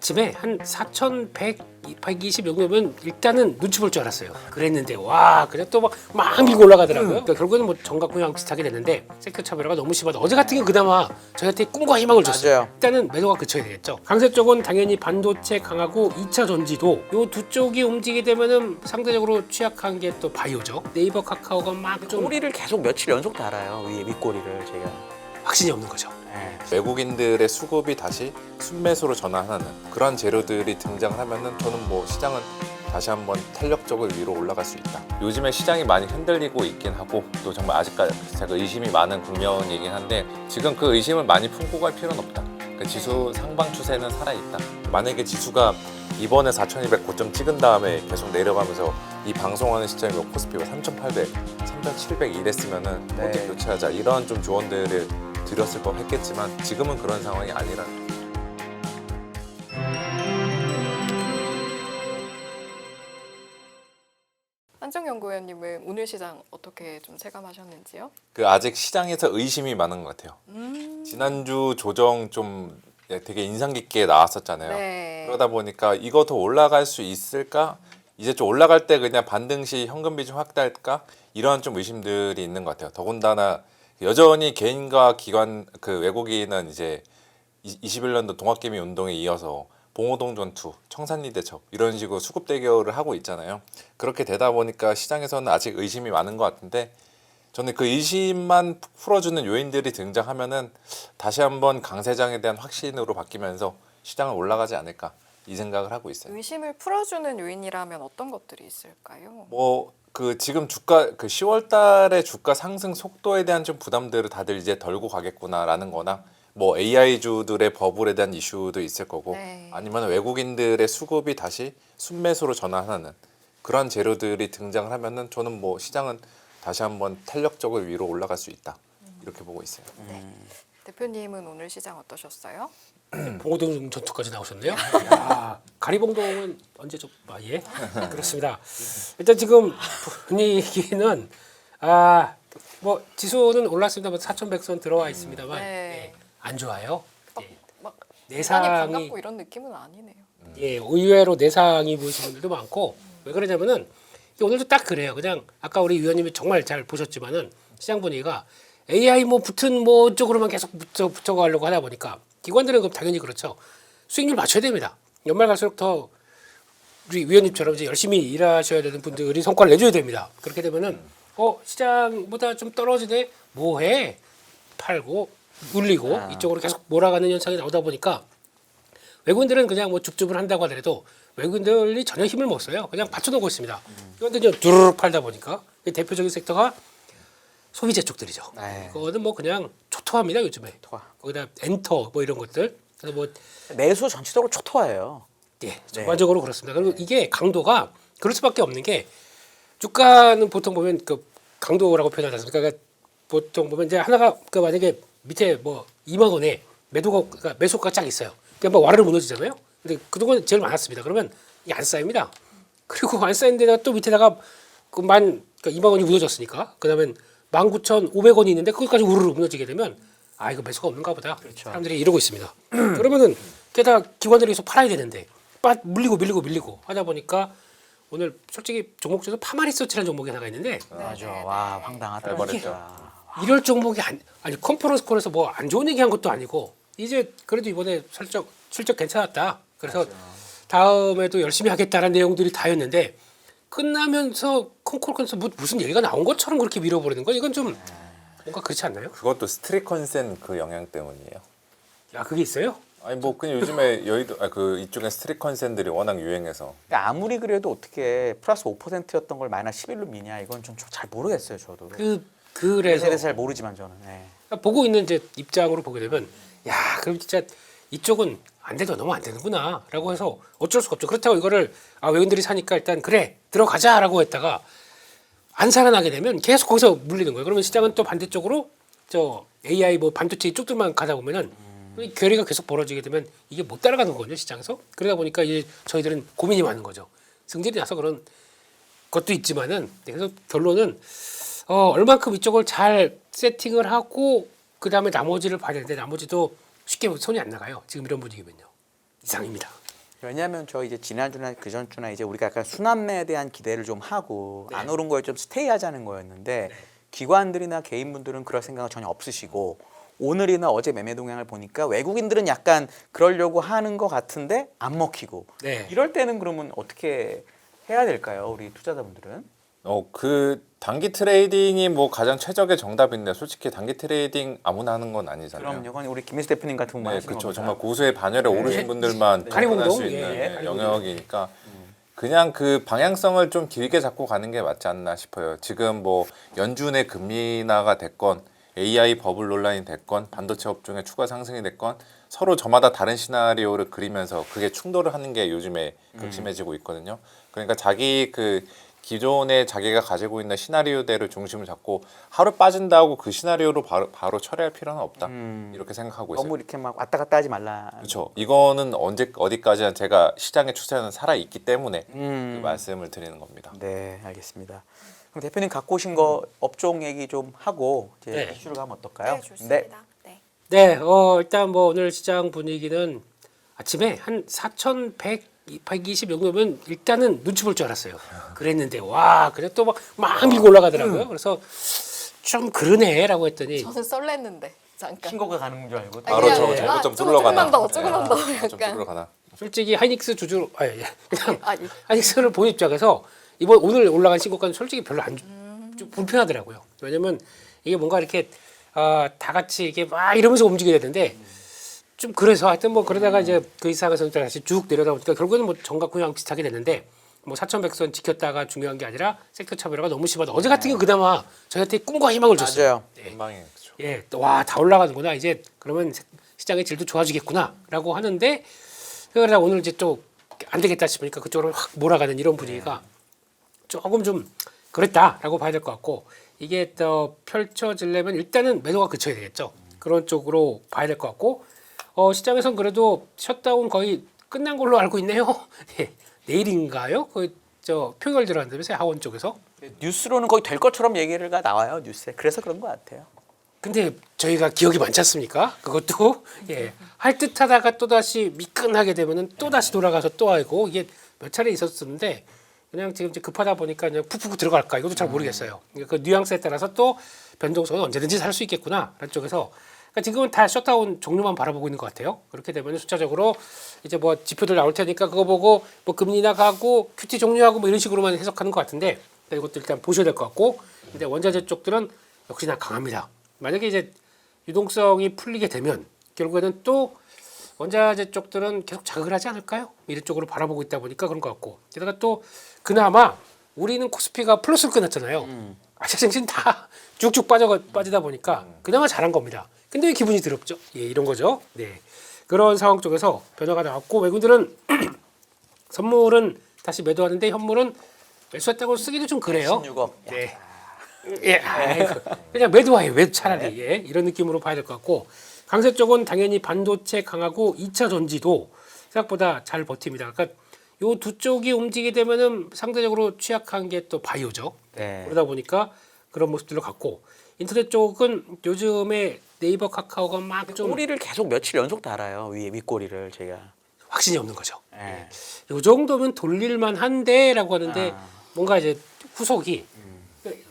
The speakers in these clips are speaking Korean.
아침에 한 4,100, 120 정도면 일단은 눈치 볼 줄 알았어요. 그랬는데 와 그냥 또 막 밀고 올라가더라고요. 그러니까 결국에는 뭐 정각분양 비슷하게 됐는데 섹터 차별화가 너무 심하다. 어제 같은 게 그나마 저희한테 꿈과 희망을 줬어요. 맞아요. 일단은 매도가 그쳐야 되겠죠. 강세 쪽은 당연히 반도체 강하고 2차 전지도 요 두 쪽이 움직이게 되면은 상대적으로 취약한 게 또 바이오죠. 네이버 카카오가 막 좀 꼬리를 계속 며칠 연속 달아요. 위에 윗꼬리를 제가. 확신이 없는 거죠. 네. 외국인들의 수급이 다시 순매수로 전환하는 그런 재료들이 등장을 하면은 저는 뭐 시장은 다시 한번 탄력적으로 위로 올라갈 수 있다. 요즘에 시장이 많이 흔들리고 있긴 하고 또 정말 아직까지 제가 의심이 많은 국면이긴 한데 지금 그 의심을 많이 품고 갈 필요는 없다. 그 지수 상방 추세는 살아있다. 만약에 지수가 이번에 4,200 고점 찍은 다음에 계속 내려가면서 이 방송하는 시점에 코스피가 3,800, 3,700 이랬으면은 네. 어떻게 교체하자 이런 좀 조언들을 드렸을 법 했겠지만 지금은 그런 상황이 아니라. 한정연구원님은 오늘 시장 어떻게 좀 체감하셨는지요? 그 아직 시장에서 의심이 많은 것 같아요. 지난주 조정 좀 되게 인상 깊게 나왔었잖아요. 네. 그러다 보니까 이거 더 올라갈 수 있을까? 이제 좀 올라갈 때 그냥 반등 시 현금 비중 확대할까? 이런 좀 의심들이 있는 것 같아요. 더군다나 여전히 개인과 기관 그 외국인은 이제 21년도 동학개미 운동에 이어서 봉오동 전투, 청산리 대첩 이런 식으로 수급 대결을 하고 있잖아요. 그렇게 되다 보니까 시장에서는 아직 의심이 많은 것 같은데 저는 그 의심만 풀어주는 요인들이 등장하면은 다시 한번 강세장에 대한 확신으로 바뀌면서 시장은 올라가지 않을까 이 생각을 하고 있어요. 의심을 풀어주는 요인이라면 어떤 것들이 있을까요? 뭐 그 지금 주가 그 10월 달에 주가 상승 속도에 대한 좀 부담들을 다들 이제 덜고 가겠구나라는 거나 뭐 AI주들의 버블에 대한 이슈도 있을 거고 네. 아니면 외국인들의 수급이 다시 순매수로 전환하는 그런 재료들이 등장을 하면은 저는 뭐 시장은 다시 한번 탄력적으로 위로 올라갈 수 있다 이렇게 보고 있어요. 대표님은 오늘 시장 어떠셨어요? 봉오동 전투까지 나오셨네요. 야, 가리봉동은 언제 좀 예 그렇습니다. 일단 지금 분위기는 뭐 지수는 올랐습니다. 4,100선 들어와 있습니다만 네. 안 좋아요. 막 내상이 시장이 반갑고 이런 느낌은 아니네요. 의외로 내상이 보이시는 분들도 많고 왜 그러냐면은 오늘도 딱 그래요. 그냥 아까 우리 위원님이 정말 잘 보셨지만은 시장 분위기가 AI 뭐 붙은 뭐 쪽으로만 계속 붙여가려고 하다 보니까 기관들은 그럼 당연히 그렇죠. 수익률 맞춰야 됩니다. 연말 갈수록 더 우리 위원님처럼 이제 열심히 일하셔야 되는 분들이 성과를 내줘야 됩니다. 그렇게 되면은 시장보다 좀 떨어지네 뭐해 팔고 울리고 이쪽으로 계속 몰아가는 현상이 나오다 보니까 외국인들은 그냥 뭐 줍줍을 한다고 하더라도 외국인들이 전혀 힘을 못 써요. 그냥 받쳐놓고 있습니다. 그런데 이제 두루룩 팔다 보니까 대표적인 섹터가 소비재 쪽들이죠. 네. 그거는 뭐 그냥 초토화입니다 요즘에. 초토화. 거기다 엔터 뭐 이런 것들. 그래서 뭐 매수 전체적으로 초토화예요. 전반적으로 그렇습니다. 그리고 이게 강도가 그럴 수밖에 없는 게 주가는 보통 보면 그 강도라고 표현하지 않습니까? 그러니까 보통 보면 이제 하나가 그 만약에 밑에 뭐 2만 원에 그러니까 매수가 쫙 있어요. 그러니까 막 와르르 무너지잖아요. 근데 그동안 제일 많았습니다. 그러면 이게 안 쌓입니다. 그리고 안 쌓인 데다가 또 밑에다가 그러니까 2만 원이 무너졌으니까 그다음엔 19,500원이 있는데 그것까지 우르르 무너지게 되면 이거 매수가 없는가 보다. 그렇죠. 사람들이 이러고 있습니다. 그러면은 게다가 기관들이 계속 팔아야 되는데 밀리고 하다 보니까 오늘 솔직히 종목 중에서 파마리서치라는 종목이 하나가 있는데 맞아. 와 황당하다. 잘 버렸죠. 이럴 종목이 아니 컨퍼런스 콜에서 뭐 안 좋은 얘기한 것도 아니고 이제 그래도 이번에 실적 괜찮았다. 그래서 다음에도 열심히 하겠다라는 내용들이 다였는데 끝나면서 콩콜콘에서 무슨 얘기가 나온 것처럼 그렇게 밀어버리는 거 이건 좀 뭔가 그렇지 않나요? 그것도 스트릿 컨센 그 영향 때문이에요. 야 그게 있어요? 아니 뭐 그냥 요즘에 여의도 그 이쪽에 스트릿 컨센들이 워낙 유행해서 그러니까 아무리 그래도 어떻게 플러스 5%였던 걸 마이너스 11로 미냐 이건 좀 잘 모르겠어요 저도. 그래서 대해서 잘 모르지만 저는. 네. 그러니까 보고 있는 이제 입장으로 보게 되면 야 그럼 진짜 이쪽은 안 돼도 너무 안 되는구나라고 해서 어쩔 수가 없죠. 그렇다고 이거를 외국인들이 사니까 일단 그래 들어가자라고 했다가 안 살아나게 되면 계속 거기서 물리는 거예요. 그러면 시장은 또 반대쪽으로 저 AI 뭐 반도체 이쪽들만 가다 보면은 괴리가 계속 벌어지게 되면 이게 못 따라가는 거거든요 시장에서. 그러다 보니까 이제 저희들은 고민이 많은 거죠. 승질이 나서 그런 것도 있지만은 그래서 결론은 얼만큼 이쪽을 잘 세팅을 하고 그 다음에 나머지를 봐야 되는데 나머지도 쉽게 손이 안 나가요. 지금 이런 분위기면요. 이상입니다. 왜냐하면 저 이제 지난주나 그전주나 이제 우리가 약간 순환매에 대한 기대를 좀 하고 네. 안 오른 거에 좀 스테이하자는 거였는데 기관들이나 개인분들은 그럴 생각은 전혀 없으시고 오늘이나 어제 매매 동향을 보니까 외국인들은 약간 그러려고 하는 것 같은데 안 먹히고 네. 이럴 때는 그러면 어떻게 해야 될까요? 우리 투자자분들은? 그 단기 트레이딩이 뭐 가장 최적의 정답인데 솔직히 단기 트레이딩 아무나 하는 건 아니잖아요. 그럼요. 그건 우리 김혜수 대표님 같은 분만 네, 하시는 그렇죠. 겁니다. 정말 고수의 반열에 네. 오르신 분들만 네. 접근할 수 가리봉동? 있는 예, 네, 영역이니까 그냥 그 방향성을 좀 길게 잡고 가는 게 맞지 않나 싶어요. 지금 뭐 연준의 금리 인하가 됐건 AI 버블 논란이 됐건 반도체 업종의 추가 상승이 됐건 서로 저마다 다른 시나리오를 그리면서 그게 충돌을 하는 게 요즘에 극심해지고 있거든요. 그러니까 자기 그 기존에 자기가 가지고 있는 시나리오대로 중심을 잡고 하루 빠진다고 그 시나리오로 바로 처리할 필요는 없다. 이렇게 생각하고 있어요. 너무 이렇게 막 왔다 갔다 하지 말라. 그렇죠. 이거는 언제 어디까지나 제가 시장의 추세는 살아 있기 때문에 그 말씀을 드리는 겁니다. 네, 알겠습니다. 그럼 대표님 갖고 오신 거 업종 얘기 좀 하고 이제 네. 이슈로 가면 어떨까요? 네, 좋습니다. 네. 네, 일단 뭐 오늘 시장 분위기는 아침에 한 4,120 정도면 일단은 눈치 볼 줄 알았어요. 그랬는데 와, 그래 또 막 밀고 올라가더라고요. 그래서 좀 그러네라고 했더니 저는 설렜는데 잠깐. 신고가 가는 줄 알고. 바로 저거 잘못 좀 뚫러 가나. 조금만 더 좀 약간. 뚫러 가나. 솔직히 하이닉스 주주 그냥 아니. 하이닉스를 본 입장에서 오늘 올라간 신고가는 솔직히 별로 좀 불편하더라고요. 왜냐면 이게 뭔가 이렇게 다 같이 이게 막 이러면서 움직여야 되는데 좀 그래서 하여튼 뭐 그러다가 이제 그 이상에서 다시 쭉 내려다 보니까 결국에는 뭐 정각 그냥 비슷하게 됐는데 뭐 4,100선 지켰다가 중요한 게 아니라 섹터 차별화가 너무 심하다. 어제 같은 게 그나마 저희한테 꿈과 희망을 줬어요. 맞아요. 한방에 그렇죠. 예, 와 다 올라가는구나. 이제 그러면 시장의 질도 좋아지겠구나라고 하는데 그러다 오늘 이제 또 안 되겠다 싶으니까 그쪽으로 확 몰아가는 이런 분위기가 조금 좀 그랬다라고 봐야 될 것 같고 이게 또 펼쳐지려면 일단은 매도가 그쳐야 되겠죠. 그런 쪽으로 봐야 될 것 같고 시장에선 그래도 셧다운 거의 끝난 걸로 알고 있네요. 예, 내일인가요? 저 표결 들어간다면서요 하원 쪽에서. 뉴스로는 거의 될 것처럼 얘기가 나와요 뉴스에. 그래서 그런 것 같아요. 근데 저희가 기억이 많지 않습니까? 그것도 예, 할 듯하다가 또 다시 미끈하게 되면은 또 다시 돌아가서 또 하고 이게 몇 차례 있었었는데 그냥 지금 이제 급하다 보니까 그냥 푹푹 들어갈까 이것도 잘 모르겠어요. 그러니까 그 뉘앙스에 따라서 또 변동성은 언제든지 살 수 있겠구나라는 쪽에서 그러니까 지금은 다 셧다운 종료만 바라보고 있는 것 같아요. 그렇게 되면 숫자적으로 이제 뭐 지표들 나올 테니까 그거 보고 뭐 금리 나가고 QT 종료하고 뭐 이런 식으로만 해석하는 것 같은데 이것도 일단 보셔야 될 것 같고 근데 원자재 쪽들은 역시나 강합니다. 만약에 이제 유동성이 풀리게 되면 결국에는 또 원자재 쪽들은 계속 자극을 하지 않을까요? 이런 쪽으로 바라보고 있다 보니까 그런 것 같고 게다가 또 그나마 우리는 코스피가 플러스로 끝났잖아요. 아시아증신 다 쭉쭉 빠지다 보니까 그나마 잘한 겁니다. 근데 왜 기분이 더럽죠? 예, 이런 거죠. 네, 그런 상황 쪽에서 변화가 나왔고 외국인들은 선물은 다시 매도하는데 현물은 매수했다고 쓰기도 좀 그래요. 16억. 네. 예, 아이고, 그냥 매도해요. 왜 차라리 예, 이런 느낌으로 봐야 될 것 같고 강세 쪽은 당연히 반도체 강하고 2차 전지도 생각보다 잘 버팁니다. 그러니까 요 두 쪽이 움직이게 되면은 상대적으로 취약한 게 또 바이오죠. 네. 그러다 보니까 그런 모습들로 갔고 인터넷 쪽은 요즘에 네이버 카카오가 막 좀 꼬리를 계속 며칠 연속 달아요. 위에 윗꼬리를 제가. 확신이 없는 거죠. 네. 요 정도면 돌릴만 한데라고 하는데 뭔가 이제 후속이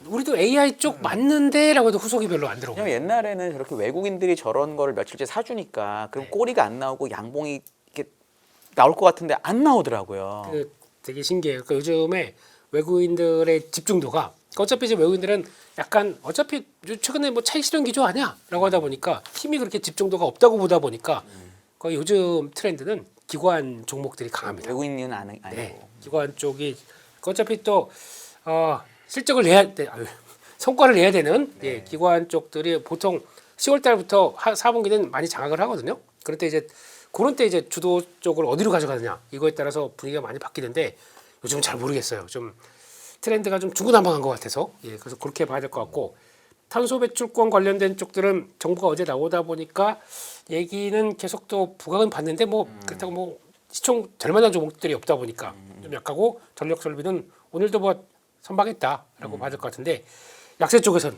우리도 AI 쪽 맞는데라고 해도 후속이 별로 안 들어오고. 왜냐면 옛날에는 저렇게 외국인들이 저런 거를 며칠째 사주니까 그럼 꼬리가 안 나오고 양봉이 이렇게 나올 것 같은데 안 나오더라고요. 그 되게 신기해요. 그러니까 요즘에 외국인들의 집중도가 어차피 이제 외국인들은 약간 어차피 최근에 뭐 차익 실현 기조 아니야라고 하다 보니까 힘이 그렇게 집중도가 없다고 보다 보니까 거의 요즘 트렌드는 기관 종목들이 강합니다. 외국인은 아니고. 네, 기관 쪽이 어차피 또 실적을 내야 돼, 성과를 내야 되는 예, 기관 쪽들이 보통 10월 달부터 4분기는 많이 장악을 하거든요. 그럴 때 이제 그런 때 이제 주도 쪽을 어디로 가져가느냐 이거에 따라서 분위기가 많이 바뀌는데 요즘은 잘 모르겠어요. 좀 트렌드가 좀 중구난방한 것 같아서 예, 그래서 그렇게 봐야 될 것 같고 탄소 배출권 관련된 쪽들은 정부가 어제 나오다 보니까 얘기는 계속 또 부각은 받는데 뭐 그렇다고 뭐 시총 될 만한 종목들이 없다 보니까 좀 약하고 전력 설비는 오늘도 뭐 선방했다라고 봐야 될 것 같은데 약세 쪽에선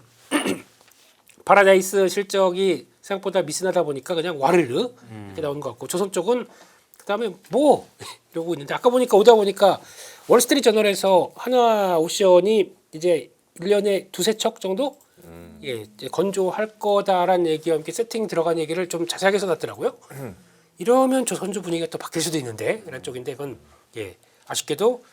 파라다이스 실적이 생각보다 미진하다 보니까 그냥 와르르 이렇게 나오는 것 같고 조선 쪽은 그다음에 뭐 이러고 있는데 아까 보니까 오다 보니까 월스트리트저널에서 하나오션이 이제 1년에 두세 척 정도 예, 이제 건조할 거다라는 얘기와 함께 세팅 들어간 얘기를 좀 자세하게 써놨더라고요. 이러면 저 선주 분위기가 또 바뀔 수도 있는데 이런 쪽인데 그건 예, 아쉽게도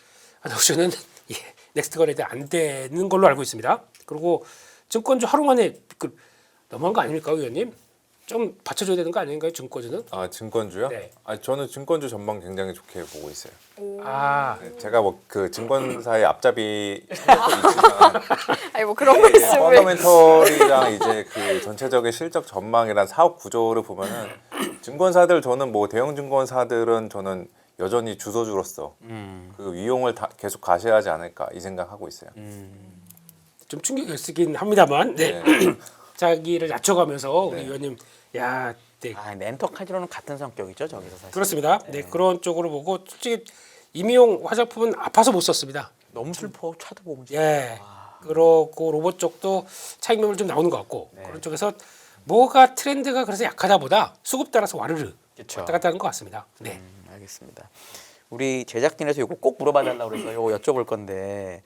하나오션은 예, 넥스트 거래도 안 되는 걸로 알고 있습니다. 그리고 증권주 하루 만에 너무한 거 아닙니까, 의원님? 좀 받쳐줘야 되는 거 아닌가요, 증권주는? 아 증권주요? 네. 아 저는 증권주 전망 굉장히 좋게 보고 있어요. 아, 네, 제가 뭐 그 증권사의 앞잡이 성격도 있지만 아니 뭐 그런 말씀을 펀더멘털이랑 이제 그 전체적인 실적 전망이란 사업 구조를 보면은 증권사들 저는 뭐 대형 증권사들은 저는 여전히 주소주로서 그 위용을 계속 가셔야 하지 않을까 이 생각하고 있어요. 좀 충격이 쓰긴 합니다만, 네. 네. 자기를 낮춰가면서 우리 의원님, 야, 네. 렌터 카지노는 같은 성격이죠, 저기서 사실. 그렇습니다. 네, 그런 쪽으로 보고 솔직히 임의용 화장품은 아파서 못 썼습니다. 너무 슬퍼. 차도 보면. 예. 그러고 로봇 쪽도 차익 매물 좀 나오는 것 같고 그런 쪽에서 뭐가 트렌드가 그래서 약하다보다 수급 따라서 와르르 그쵸. 왔다 갔다 하는 것 같습니다. 네. 알겠습니다. 우리 제작진에서 이거 꼭 물어봐 달라고 그래서 이거 여쭤볼 건데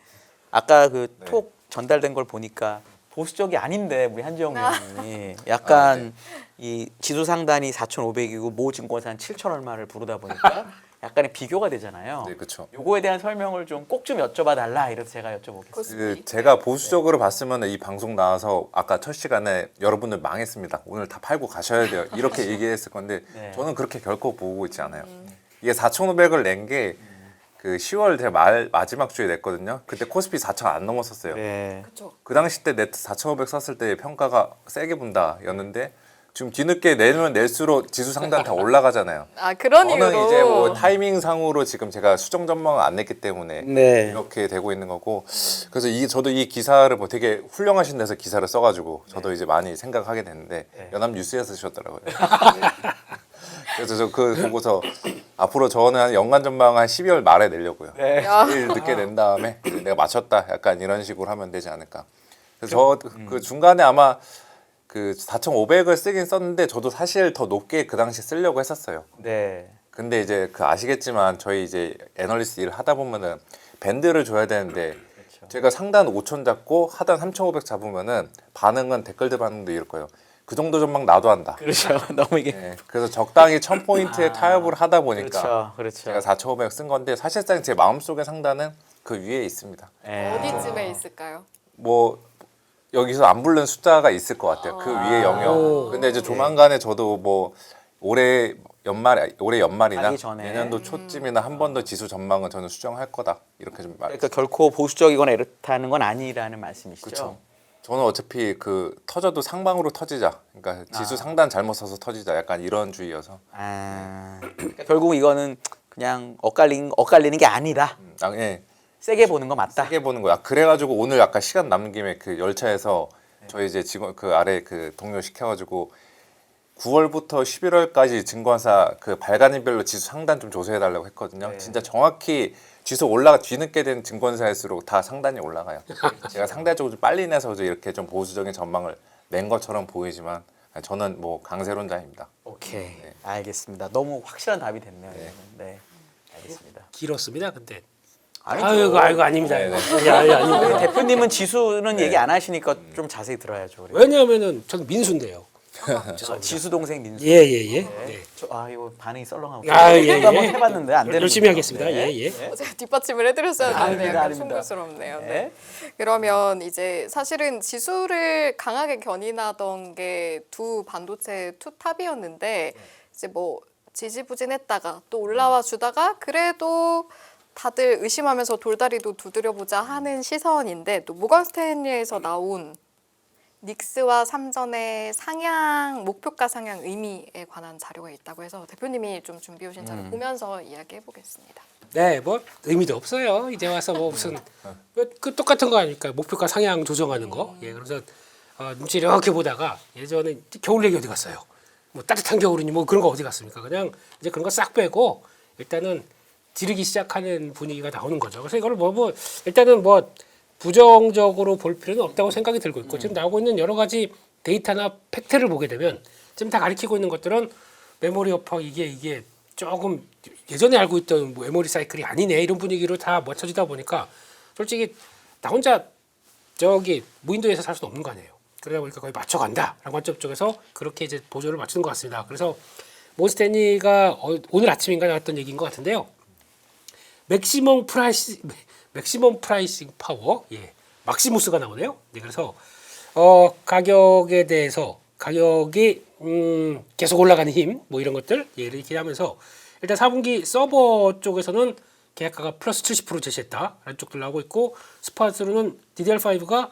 아까 그 톡 전달된 걸 보니까 보수적이 아닌데 우리 한지영 의원님이 약간 이 지수 상단이 4,500이고 모 증권사는 7천 얼마를 부르다 보니까 약간의 비교가 되잖아요. 네, 그렇죠. 요거에 대한 설명을 좀 꼭 좀 여쭤봐 달라 이래서 제가 여쭤보겠습니다. 그 제가 보수적으로 봤으면 이 방송 나와서 아까 첫 시간에 여러분들 망했습니다. 오늘 다 팔고 가셔야 돼요. 이렇게 얘기했을 건데 네. 저는 그렇게 결코 보고 있지 않아요. 이게 4,500을 낸 게 그 10월 제가 마지막 주에 냈거든요. 그때 코스피 4,000 안 넘었었어요. 네. 그렇죠. 그 당시 때 네트 4,500 썼을 때 평가가 세게 본다였는데 지금 뒤늦게 내면 낼수록 지수 상단 다 올라가잖아요. 아 그런 저는 이유로 이제 뭐 타이밍 상으로 지금 제가 수정 전망을 안 냈기 때문에 네. 이렇게 되고 있는 거고 그래서 저도 이 기사를 뭐 되게 훌륭하신 데서 기사를 써가지고 저도 이제 많이 생각하게 됐는데 연합뉴스에서 쓰셨더라고요. 그래서 저 그 보고서 앞으로 저는 한 연간 전망 한 12월 말에 내려고요. 네. 제일 늦게 낸 다음에 내가 맞췄다 약간 이런 식으로 하면 되지 않을까. 그래서 저 그 중간에 아마 그 4,500을 쓰긴 썼는데 저도 사실 더 높게 그 당시 쓰려고 했었어요. 네. 근데 이제 그 아시겠지만 저희 이제 애널리스트 일을 하다 보면은 밴드를 줘야 되는데 제가 상단 5,000 잡고 하단 3,500 잡으면은 반응은 댓글들 반응도 이럴 거예요. 그 정도 전망 나도 한다. 그렇죠. 너무 이게 네, 그래서 적당히 1,000포인트에 타협을 하다 보니까 그렇죠. 제가 4,500 쓴 건데 사실상 제 마음속의 상단은 그 위에 있습니다. 네. 어디쯤에 있을까요? 뭐 여기서 안 부른 숫자가 있을 것 같아요. 그 위에 영역. 근데 이제 조만간에 저도 뭐 올해 연말이나 가기 전에. 내년도 초쯤이나 한 번 더 지수 전망은 저는 수정할 거다. 이렇게 좀 말. 그러니까 결코 보수적이거나 이렇다는 건 아니라는 말씀이시죠. 그렇죠. 저는 어차피 그 터져도 상방으로 터지자. 그러니까 지수 상단 잘못 써서 터지자. 약간 이런 주의여서. 그러니까 결국 이거는 그냥 엇갈리는 게 아니다. 예. 세게 보는 거 맞다. 세게 보는 거야. 그래가지고 오늘 아까 시간 남는 김에 그 열차에서 저희 이제 직원 그 아래 그 동료 시켜가지고 9월부터 11월까지 증권사 그 발간일별로 지수 상단 좀 조사해달라고 했거든요. 진짜 정확히 지수 뒤늦게 된 증권사일수록 다 상단이 올라가요. 제가 상대적으로 좀 빨리 내서 이렇게 좀 보수적인 전망을 낸 것처럼 보이지만 저는 뭐 강세론자입니다. 오케이. 알겠습니다. 너무 확실한 답이 됐네요. 네. 알겠습니다. 길었습니다. 근데 아니죠. 아이고 아닙니다. 아닙니다. 대표님은 지수는 얘기 안 하시니까 좀 자세히 들어야죠. 우리. 왜냐하면은 저는 민수인데요. 지수 동생 민수. 예예예. 네. 이거 반응이 썰렁하고. 예. 한번 해봤는데 안 되는. 열심히 하겠습니다. 예예. 제가 뒷받침을 해드렸어야 되는데 아닙니다, 약간 아닙니다. 송구스럽네요. 네. 네. 그러면 이제 사실은 지수를 강하게 견인하던 게 두 반도체 투탑이었는데 이제 뭐 지지부진했다가 또 올라와 주다가 그래도 다들 의심하면서 돌다리도 두드려보자 하는 시선인데 또 모건 스탠리에서 나온 닉스와 삼전의 상향 목표가 상향 의미에 관한 자료가 있다고 해서 대표님이 좀 준비해 오신 자료 보면서 이야기해 보겠습니다. 네, 뭐 의미도 없어요. 이제 와서 뭐 무슨 그 똑같은 거 아닐까? 목표가 상향 조정하는 거. 예, 그래서 눈치 이렇게 보다가 예전에 겨울 얘기 어디 갔어요? 뭐 따뜻한 겨울이니 뭐 그런 거 어디 갔습니까? 그냥 이제 그런 거 싹 빼고 일단은 지르기 시작하는 분위기가 나오는 거죠. 그래서 이거를 뭐 일단은 뭐 부정적으로 볼 필요는 없다고 생각이 들고 있고 지금 나오고 있는 여러 가지 데이터나 팩트를 보게 되면 지금 다 가리키고 있는 것들은 메모리 업황 이게 조금 예전에 알고 있던 뭐 메모리 사이클이 아니네 이런 분위기로 다 맞춰지다 보니까 솔직히 나 혼자 저기 무인도에서 살 수는 없는 거 아니에요. 그러다 보니까 거의 맞춰간다라는 관점 쪽에서 그렇게 이제 보조를 맞추는 것 같습니다. 그래서 몬스테니가 오늘 아침인가 나왔던 얘기인 것 같은데요. 맥시멈 프라이싱 파워, 예, 막시무스가 나오네요. 네, 그래서 가격에 대해서 가격이 계속 올라가는 힘, 뭐 이런 것들 예, 이렇게 하면서 일단 4분기 서버 쪽에서는 계약가가 플러스 70% 제시했다라는 쪽들 나오고 있고 스팟으로는 DDR5가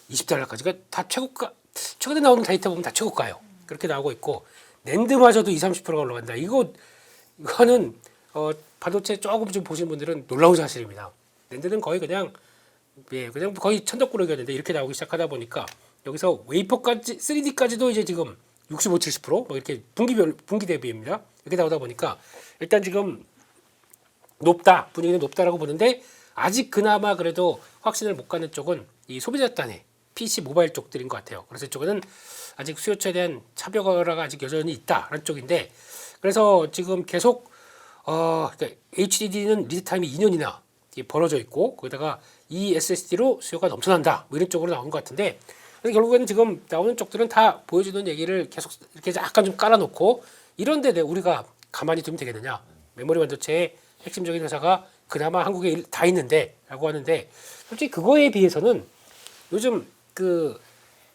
$20까지가 다 최고가 최근에 나오는 데이터 보면 다 최고가예요. 그렇게 나오고 있고 낸드마저도 20-30%가 올라간다. 이거는 반도체 조금 좀 보시는 분들은 놀라운 사실입니다. 낸드는 거의 그냥 거의 천덕꾸러기였는데 이렇게 나오기 시작하다 보니까 여기서 웨이퍼까지 3D까지도 이제 지금 65-70%뭐 이렇게 분기 대비입니다. 이렇게 나오다 보니까 일단 지금 높다 분위기는 높다라고 보는데 아직 그나마 그래도 확신을 못 가는 쪽은 이 소비자 단의 PC 모바일 쪽들인 것 같아요. 그래서 이쪽에는 아직 수요처에 대한 차별화가 아직 여전히 있다라는 쪽인데 그래서 지금 계속 그러니까 HDD는 리드 타임이 2년이나 벌어져 있고 거기다가 이 SSD로 수요가 넘쳐난다 뭐 이런 쪽으로 나오는 것 같은데 그래서 결국에는 지금 나오는 쪽들은 다 보여주는 얘기를 계속 이렇게 약간 좀 깔아놓고 이런데 우리가 가만히 두면 되겠느냐 메모리 반도체의 핵심적인 회사가 그나마 한국에 다 있는데라고 하는데 솔직히 그거에 비해서는 요즘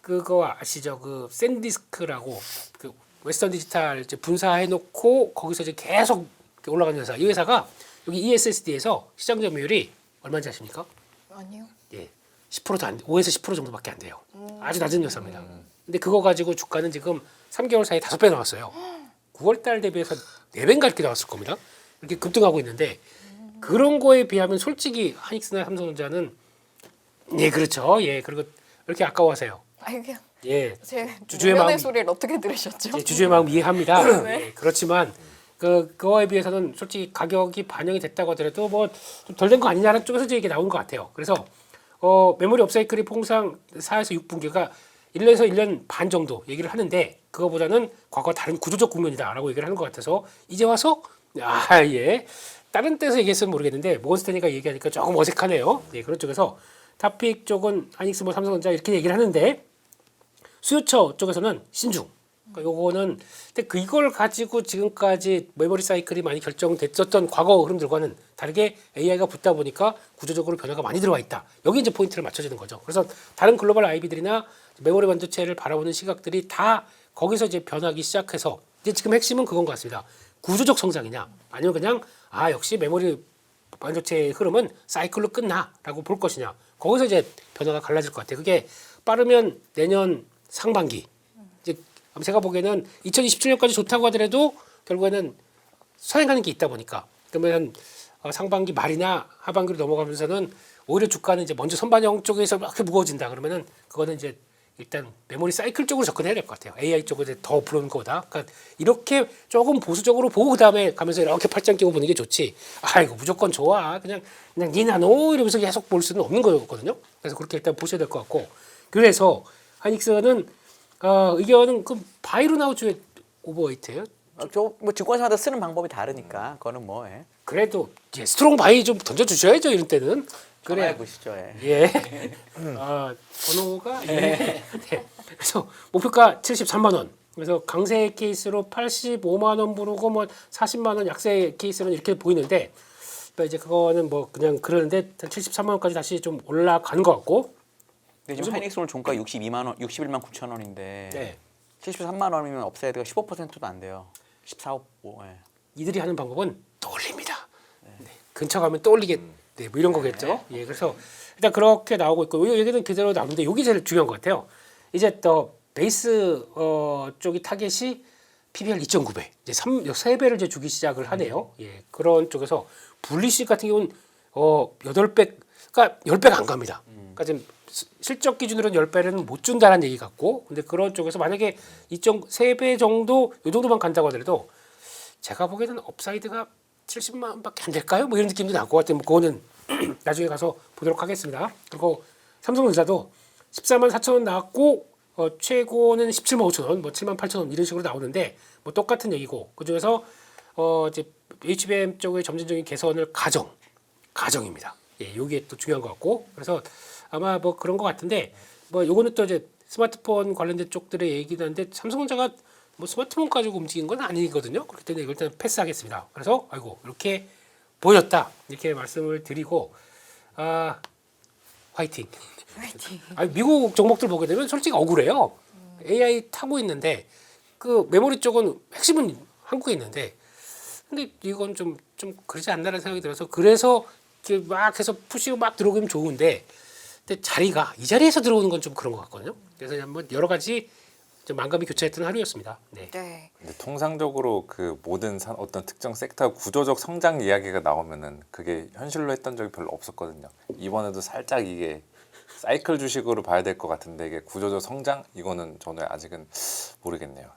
그거 아시죠? 그 샌디스크라고 그 웨스턴 디지털 이제 분사해놓고 거기서 이제 계속 올라가는 회사. 이 회사가 여기 ESSD에서 시장 점유율이 얼마인지 아십니까? 아니요. 예, 10%도 안 돼. 5에서 10% 정도밖에 안 돼요. 아주 낮은 회사입니다. 근데 그거 가지고 주가는 지금 3개월 사이에 5배 나왔어요. 9월달 대비해서 4배인가 이렇게 나왔을 겁니다. 이렇게 급등하고 있는데 그런 거에 비하면 솔직히 하닉스나 삼성전자는 예 그렇죠. 예 그리고 이렇게 아까워하세요. 아니 그냥 예 제 주주의 주변의 마음이- 소리를 어떻게 들으셨죠? 예, 주주의 마음 이해합니다. 네. 예, 그렇지만 그거에 비해서는 솔직히 가격이 반영이 됐다고 하더라도 뭐 좀 덜 된 거 아니냐는 쪽에서 이제 이게 나온 것 같아요. 그래서 메모리 업사이클이 통상 4에서 6분기가 1년에서 1년 반 정도 얘기를 하는데 그거보다는 과거와 다른 구조적 국면이다라고 얘기를 하는 것 같아서 이제 와서 예 다른 데서 얘기했으면 모르겠는데 모건스탠리가 얘기하니까 조금 어색하네요. 예, 그런 쪽에서 타픽 쪽은 하닉스 뭐 삼성전자 이렇게 얘기를 하는데 수요처 쪽에서는 신중. 그러니까 요거는 근데 이걸 가지고 지금까지 메모리 사이클이 많이 결정됐었던 과거 흐름들과는 다르게 AI가 붙다 보니까 구조적으로 변화가 많이 들어와 있다. 여기 이제 포인트를 맞춰지는 거죠. 그래서 다른 글로벌 IB들이나 메모리 반도체를 바라보는 시각들이 다 거기서 이제 변하기 시작해서 이제 지금 핵심은 그건 것 같습니다. 구조적 성장이냐 아니면 그냥 역시 메모리 반도체의 흐름은 사이클로 끝나라고 볼 것이냐 거기서 이제 변화가 갈라질 것 같아요. 그게 빠르면 내년 상반기 이제 제가 보기에는 2027년까지 좋다고 하더라도 결국에는 서행하는 게 있다 보니까 그러면 상반기 말이나 하반기로 넘어가면서는 오히려 주가는 이제 먼저 선반영 쪽에서 이렇게 무거워진다 그러면은 그거는 이제 일단 메모리 사이클 쪽으로 접근해야 될 것 같아요. AI 쪽으로 이제 더 부르는 거다. 그러니까 이렇게 조금 보수적으로 보고 그다음에 가면서 이렇게 팔짱 끼고 보는 게 좋지. 이거 무조건 좋아. 그냥 니나노 이러면서 계속 볼 수는 없는 거거든요. 그래서 그렇게 일단 보셔야 될 것 같고. 그래서 하닉스는 의견은 그 바이로나우즈의 오버웨이트예요. 뭐 증권사마다 쓰는 방법이 다르니까 그거는 뭐 그래도 이제 스트롱 바이 좀 던져 주셔야죠 이런 때는. 그래 보시죠. 예. 번호가 네. 그래서 목표가 73만 원. 그래서 강세 케이스로 85만 원 부르고 뭐 40만 원 약세 케이스는 이렇게 보이는데 그러니까 이제 그거는 뭐 그냥 그러는데 73만 원까지 다시 좀 올라가는 것 같고. 근데 지금 하이닉스 오늘 종가 61만 원, 61만 9천 원인데 네. 73만 원이면 업사이드가 15%도 안 돼요. 14, 5. 예. 이들이 하는 방법은 또 올립니다. 네. 근처 가면 또 올리겠. 네, 뭐 이런 거겠죠. 예, 그래서 일단 그렇게 나오고 있고 이 얘기는 그대로 나오는데 여기 제일 중요한 것 같아요. 이제 또 베이스 쪽이 타겟이 PBR 2.9배, 이제 3배를 이제 주기 시작을 하네요. 예, 그런 쪽에서 분리식 같은 경우는 8배, 그러니까 10배가 안 갑니다. 그러니까 지금 실적 기준으로는 10배는 못 준다는 얘기 같고, 근데 그런 쪽에서 만약에 2.3배 정도 이 정도만 간다고 하더라도 제가 보기에는 업사이드가 70만 원밖에 안 될까요? 뭐 이런 느낌도 날 것 같아요. 뭐 그거는 나중에 가서 보도록 하겠습니다. 그리고 삼성전자도 14만 4천 원 나왔고 최고는 17만 5천 원, 뭐 7만 8천 원 이런 식으로 나오는데 뭐 똑같은 얘기고 그 중에서 이제 HBM 쪽의 점진적인 개선을 가정입니다. 예, 요게 또 중요한 것 같고 그래서 아마 뭐 그런 것 같은데 뭐 요거는 또 이제 스마트폰 관련된 쪽들의 얘기긴 한데 삼성전자가 뭐 스마트폰 가지고 움직인 건 아니거든요. 그렇기 때문에 이걸 일단 패스하겠습니다. 그래서 아이고 이렇게 보였다 이렇게 말씀을 드리고 화이팅. 아니, 미국 종목들 보게 되면 솔직히 억울해요. AI 타고 있는데 그 메모리 쪽은 핵심은 한국에 있는데 근데 이건 좀 그러지 않나라는 생각이 들어서 그래서 이렇게 막 해서 푸시고 막 들어오면 좋은데 근데 자리가 이 자리에서 들어오는 건 좀 그런 것 같거든요. 그래서 한번 여러 가지 좀 만감이 교차했던 하루였습니다. 네. 네. 근데 통상적으로 그 모든 어떤 특정 섹터 구조적 성장 이야기가 나오면은 그게 현실로 했던 적이 별로 없었거든요. 이번에도 살짝 이게 사이클 주식으로 봐야 될 것 같은데 이게 구조적 성장 이거는 저는 아직은 모르겠네요.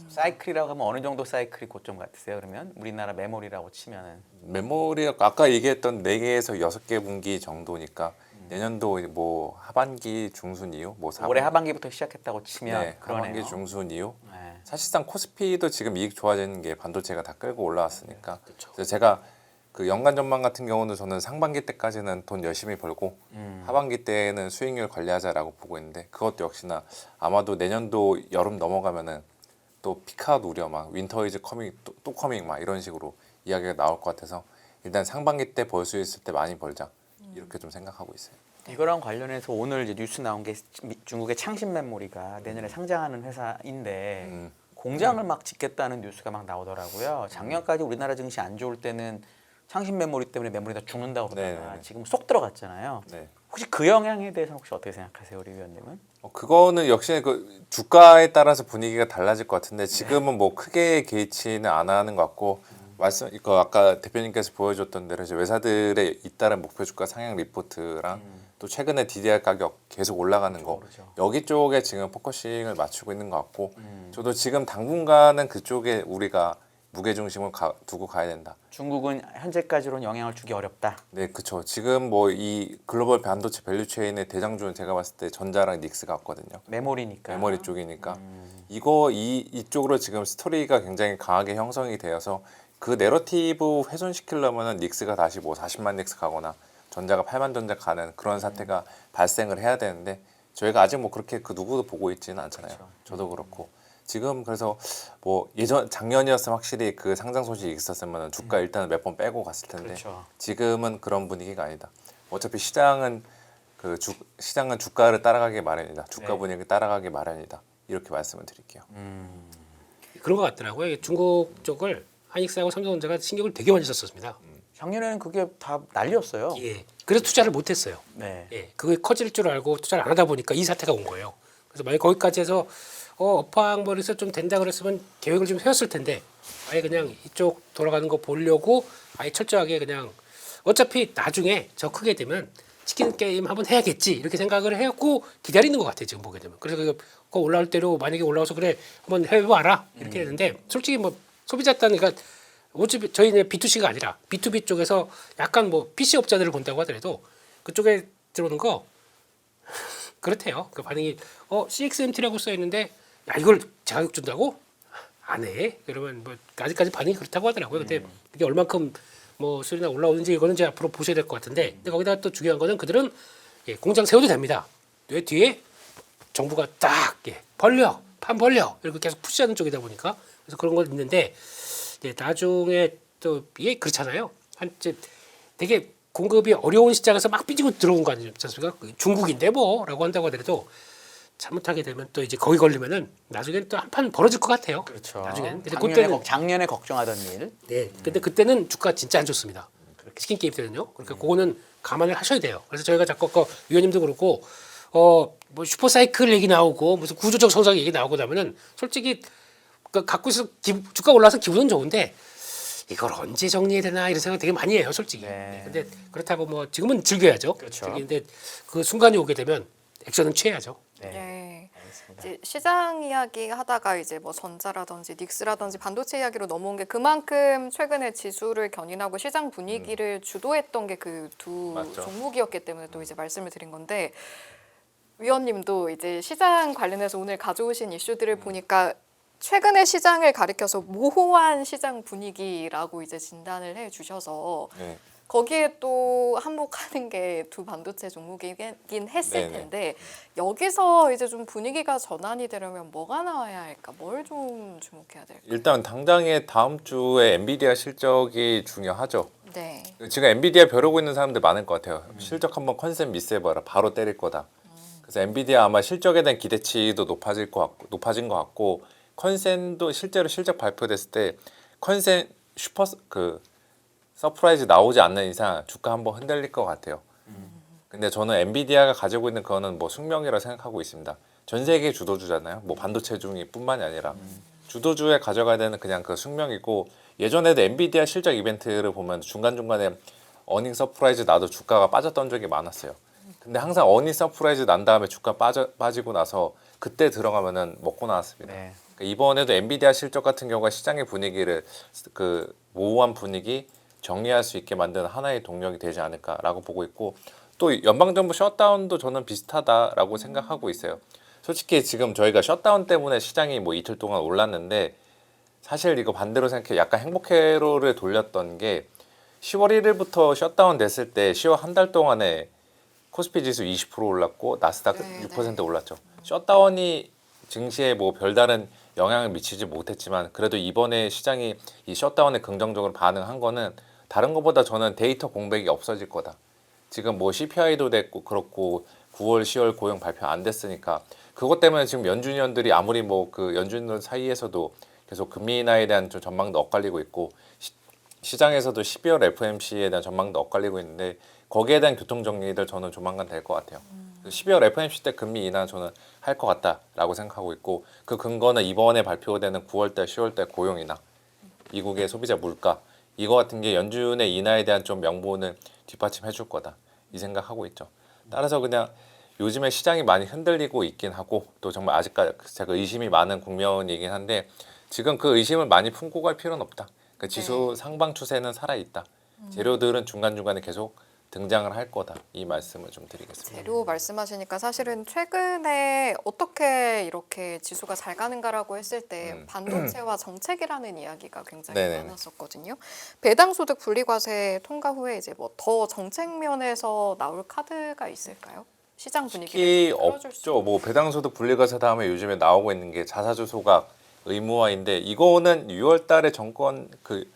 사이클이라고 하면 어느 정도 사이클이 고점 같으세요? 그러면 우리나라 메모리라고 치면은 메모리 아까 얘기했던 4개에서 6개 분기 정도니까 내년도 뭐 하반기 중순 이후 뭐 올해 하반기부터 시작했다고 치면 네, 그러네요. 하반기 중순 이후 네. 사실상 코스피도 지금 이익 좋아지는 게 반도체가 다 끌고 올라왔으니까 그래서 제가 그 연간 전망 같은 경우는 저는 상반기 때까지는 돈 열심히 벌고 하반기 때는 수익률 관리하자라고 보고 있는데 그것도 역시나 아마도 내년도 여름 넘어가면은 또 피크아웃 우려 막 윈터 이즈 커밍 또 커밍 막 이런 식으로 이야기가 나올 것 같아서 일단 상반기 때 벌 수 있을 때 많이 벌자 이렇게 좀 생각하고 있어요. 이거랑 관련해서 오늘 이제 뉴스 나온 게 중국의 창신 메모리가 내년에 상장하는 회사인데 공장을 막 짓겠다는 뉴스가 막 나오더라고요. 작년까지 우리나라 증시 안 좋을 때는 창신 메모리 때문에 메모리가 죽는다고 그러다가 네네네. 지금 속 들어갔잖아요. 네. 혹시 그 영향에 대해서는 혹시 어떻게 생각하세요, 우리 위원님은? 그거는 역시 그 주가에 따라서 분위기가 달라질 것 같은데 지금은 뭐 크게 개의치는 안 하는 것 같고 말씀 이거 아까 대표님께서 보여줬던 대로 이제 외사들의 잇따른 목표 주가 상향 리포트랑 또 최근에 DDR 가격 계속 올라가는 거 그렇죠. 여기 쪽에 지금 포커싱을 맞추고 있는 것 같고 저도 지금 당분간은 그쪽에 우리가 무게 중심을 두고 가야 된다. 중국은 현재까지로는 영향을 주기 어렵다. 네, 그렇죠. 지금 뭐 이 글로벌 반도체 밸류체인의 대장주는 제가 봤을 때 전자랑 닉스가 없거든요. 메모리니까. 메모리 쪽이니까 이쪽으로 지금 스토리가 굉장히 강하게 형성이 되어서 그 내러티브 훼손시키려면은 닉스가 다시 뭐 40만 닉스 가거나 전자가 8만 전자 가는 그런 사태가 발생을 해야 되는데 저희가 아직 뭐 그렇게 그 누구도 보고 있지는 않잖아요. 그렇죠. 저도 그렇고 지금 그래서 뭐 작년이었으면 확실히 그 상장 소식이 있었으면 주가 일단은 몇 번 빼고 갔을 텐데 그렇죠. 지금은 그런 분위기가 아니다. 어차피 시장은 시장은 주가를 따라가기 마련이다. 주가 네. 분위기 따라가기 마련이다. 이렇게 말씀을 드릴게요. 그런 것 같더라고요. 중국 쪽을 하이닉스하고 삼성전자가 신경을 되게 많이 썼습니다. 작년에는 그게 다 난리였어요. 예. 그래서 투자를 못했어요. 네. 예. 그게 커질 줄 알고 투자를 안 하다 보니까 이 사태가 온 거예요. 그래서 만약 거기까지 해서 업황벌이서 좀 된다 그랬으면 계획을 좀 세웠을 텐데 아예 그냥 이쪽 돌아가는 거 보려고 아예 철저하게 그냥 어차피 나중에 저 크게 되면 치킨 게임 한번 해야겠지 이렇게 생각을 해갖고 기다리는 것 같아요 지금 보게 되면. 그래서 그거 올라올 대로 만약에 올라와서 그래 한번 해봐라 이렇게 되는데 솔직히 뭐 소비자 단위가 어차피 저희는 B2C가 아니라 B2B 쪽에서 약간 뭐 PC 업자들을 본다고 하더라도 그쪽에 들어오는 거 그렇대요. 그 반응이 CXMT라고 써 있는데 야 이걸 자격 준다고 안 해. 그러면 뭐 아직까지 반응이 그렇다고 하더라고요. 근데 그게 얼만큼 뭐 수리나 올라오는지 이거는 이제 앞으로 보셔야 될 것 같은데 근데 거기다 또 중요한 거는 그들은 공장 세워도 됩니다. 왜 뒤에 정부가 딱 벌려 판 벌려 이렇게 계속 푸시하는 쪽이다 보니까 그래서 그런 거 있는데 나중에 또 이게 그렇잖아요. 한째 되게 공급이 어려운 시장에서 막 삐지고 들어온 거 아니지 않습니까? 중국인데 뭐라고 한다고 하더라도 잘못하게 되면 또 이제 거기 걸리면은 나중에는 또 한 판 벌어질 것 같아요. 그렇죠. 나중에는. 근데 작년에 걱정하던 일. 네. 근데 그때는 주가 진짜 안 좋습니다. 치킨 게임 때는요. 그러니까 그거는 감안을 하셔야 돼요. 그래서 저희가 자꾸 위원님도 그렇고 뭐 슈퍼사이클 얘기 나오고 무슨 구조적 성장 얘기 나오고 나면은 솔직히 갖고 있어 주가 올라서 기분은 좋은데 이걸 언제 정리해야 되나 이런 생각 되게 많이 해요, 솔직히. 네. 근데 그렇다고 뭐 지금은 즐겨야죠. 그렇죠. 즐기는데 그 순간이 오게 되면 액션은 취해야죠. 네. 네. 알겠습니다. 이제 시장 이야기 하다가 이제 뭐 전자라든지 닉스라든지 반도체 이야기로 넘어온 게 그만큼 최근에 지수를 견인하고 시장 분위기를 주도했던 게 그 두 맞죠. 종목이었기 때문에 또 이제 말씀을 드린 건데 위원님도 이제 시장 관련해서 오늘 가져오신 이슈들을 보니까 최근의 시장을 가리켜서 모호한 시장 분위기라고 이제 진단을 해 주셔서 네. 거기에 또 한몫하는 게 두 반도체 종목이긴 했을 네네. 텐데 여기서 이제 좀 분위기가 전환이 되려면 뭐가 나와야 할까? 뭘 좀 주목해야 될까? 일단 당장에 다음 주에 엔비디아 실적이 중요하죠. 네. 지금 엔비디아 벼르고 있는 사람들 많을 것 같아요. 실적 한번 컨셉 미스해봐라. 바로 때릴 거다. 그래서 엔비디아 아마 실적에 대한 기대치도 높아진 것 같고 컨센도 실제로 실적 발표됐을 때 컨센 슈퍼 서프라이즈 나오지 않는 이상 주가 한번 흔들릴 것 같아요. 근데 저는 엔비디아가 가지고 있는 그거는 뭐 숙명이라고 생각하고 있습니다. 전 세계 주도주잖아요. 뭐 반도체 중이뿐만이 아니라 주도주에 가져가야 되는 그냥 그 숙명이고 예전에도 엔비디아 실적 이벤트를 보면 중간중간에 어닝 서프라이즈 나도 주가가 빠졌던 적이 많았어요. 근데 항상 어닝 서프라이즈 난 다음에 주가 빠지고 나서 그때 들어가면은 먹고 나왔습니다. 네. 그러니까 이번에도 엔비디아 실적 같은 경우가 시장의 분위기를 그 모호한 분위기 정리할 수 있게 만드는 하나의 동력이 되지 않을까라고 보고 있고 또 연방정부 셧다운도 저는 비슷하다라고 생각하고 있어요. 솔직히 지금 저희가 셧다운 때문에 시장이 뭐 이틀 동안 올랐는데 사실 이거 반대로 생각해 약간 행복회로를 돌렸던 게 10월 1일부터 셧다운 됐을 때 10월 한 달 동안에 코스피 지수 20% 올랐고 나스닥 네, 6% 올랐죠. 셧다운이 증시에 뭐 별다른 영향을 미치지 못했지만 그래도 이번에 시장이 이 셧다운에 긍정적으로 반응한 거는 다른 것보다 저는 데이터 공백이 없어질 거다. 지금 뭐 CPI도 됐고 그렇고 9월, 10월 고용 발표 안 됐으니까 그것 때문에 지금 연준위원들이 아무리 뭐 그 연준들 사이에서도 계속 금리 인하에 대한 좀 전망도 엇갈리고 있고 시장에서도 12월 FOMC에 대한 전망도 엇갈리고 있는데 거기에 대한 교통 정리들 저는 조만간 될 것 같아요. 12월 FOMC 때 금리 인하 저는 할 것 같다라고 생각하고 있고 그 근거는 이번에 발표되는 9월달, 10월달 고용 인하, 미국의 소비자 물가 이거 같은 게 연준의 인하에 대한 좀 명분을 뒷받침해 줄 거다 이 생각하고 있죠. 따라서 그냥 요즘에 시장이 많이 흔들리고 있긴 하고 또 정말 아직까지 제가 의심이 많은 국면이긴 한데 지금 그 의심을 많이 품고 갈 필요는 없다. 그 지수 상방 추세는 살아 있다. 재료들은 중간중간에 계속 등장을 할 거다. 이 말씀을 좀 드리겠습니다. 재료 말씀하시니까 사실은 최근에 어떻게 이렇게 지수가 잘 가는가라고 했을 때 반도체와 정책이라는 이야기가 굉장히 네네네. 많았었거든요. 배당소득 분리과세 통과 후에 이제 뭐 더 정책 면에서 나올 카드가 있을까요? 시장 특히 분위기를 좀 끌어줄 수 없죠. 뭐 배당소득 분리과세 다음에 요즘에 나오고 있는 게 자사주 소각 의무화인데 이거는 6월달에 정권 그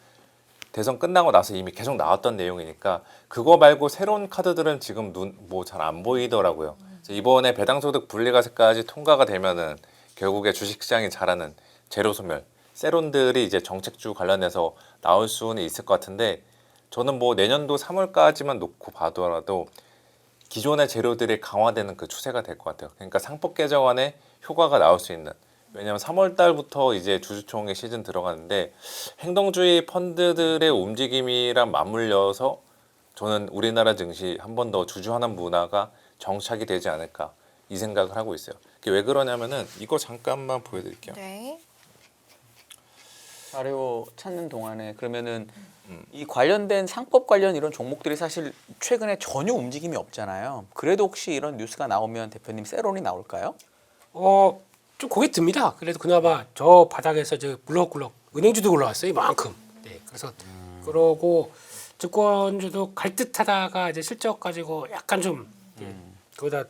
대선 끝나고 나서 이미 계속 나왔던 내용이니까 그거 말고 새로운 카드들은 지금 뭐 잘 안 보이더라고요. 그래서 이번에 배당소득 분리과세까지 통과가 되면은 결국에 주식시장이 잘하는 제로소멸 세론들이 이제 정책주 관련해서 나올 수는 있을 것 같은데 저는 뭐 내년도 3월까지만 놓고 봐더라도 기존의 재료들이 강화되는 그 추세가 될 것 같아요. 그러니까 상법 개정안에 효과가 나올 수 있는. 왜냐하면 3월 달부터 이제 주주총회 시즌 들어가는데 행동주의 펀드들의 움직임이랑 맞물려서 저는 우리나라 증시 한 번 더 주주환원 문화가 정착이 되지 않을까 이 생각을 하고 있어요. 그게 왜 그러냐면은 이거 잠깐만 보여드릴게요. 네. 자료 찾는 동안에 그러면은 이 관련된 상법 관련 이런 종목들이 사실 최근에 전혀 움직임이 없잖아요. 그래도 혹시 이런 뉴스가 나오면 대표님 세론이 나올까요? 좀 고개 듭니다. 그래도 그나마 저 바닥에서 저 물럭물럭 은행주도 올라왔어요. 이만큼. 네, 그래서 그러고 증권주도 갈 듯하다가 이제 실적 가지고 약간 좀 거기다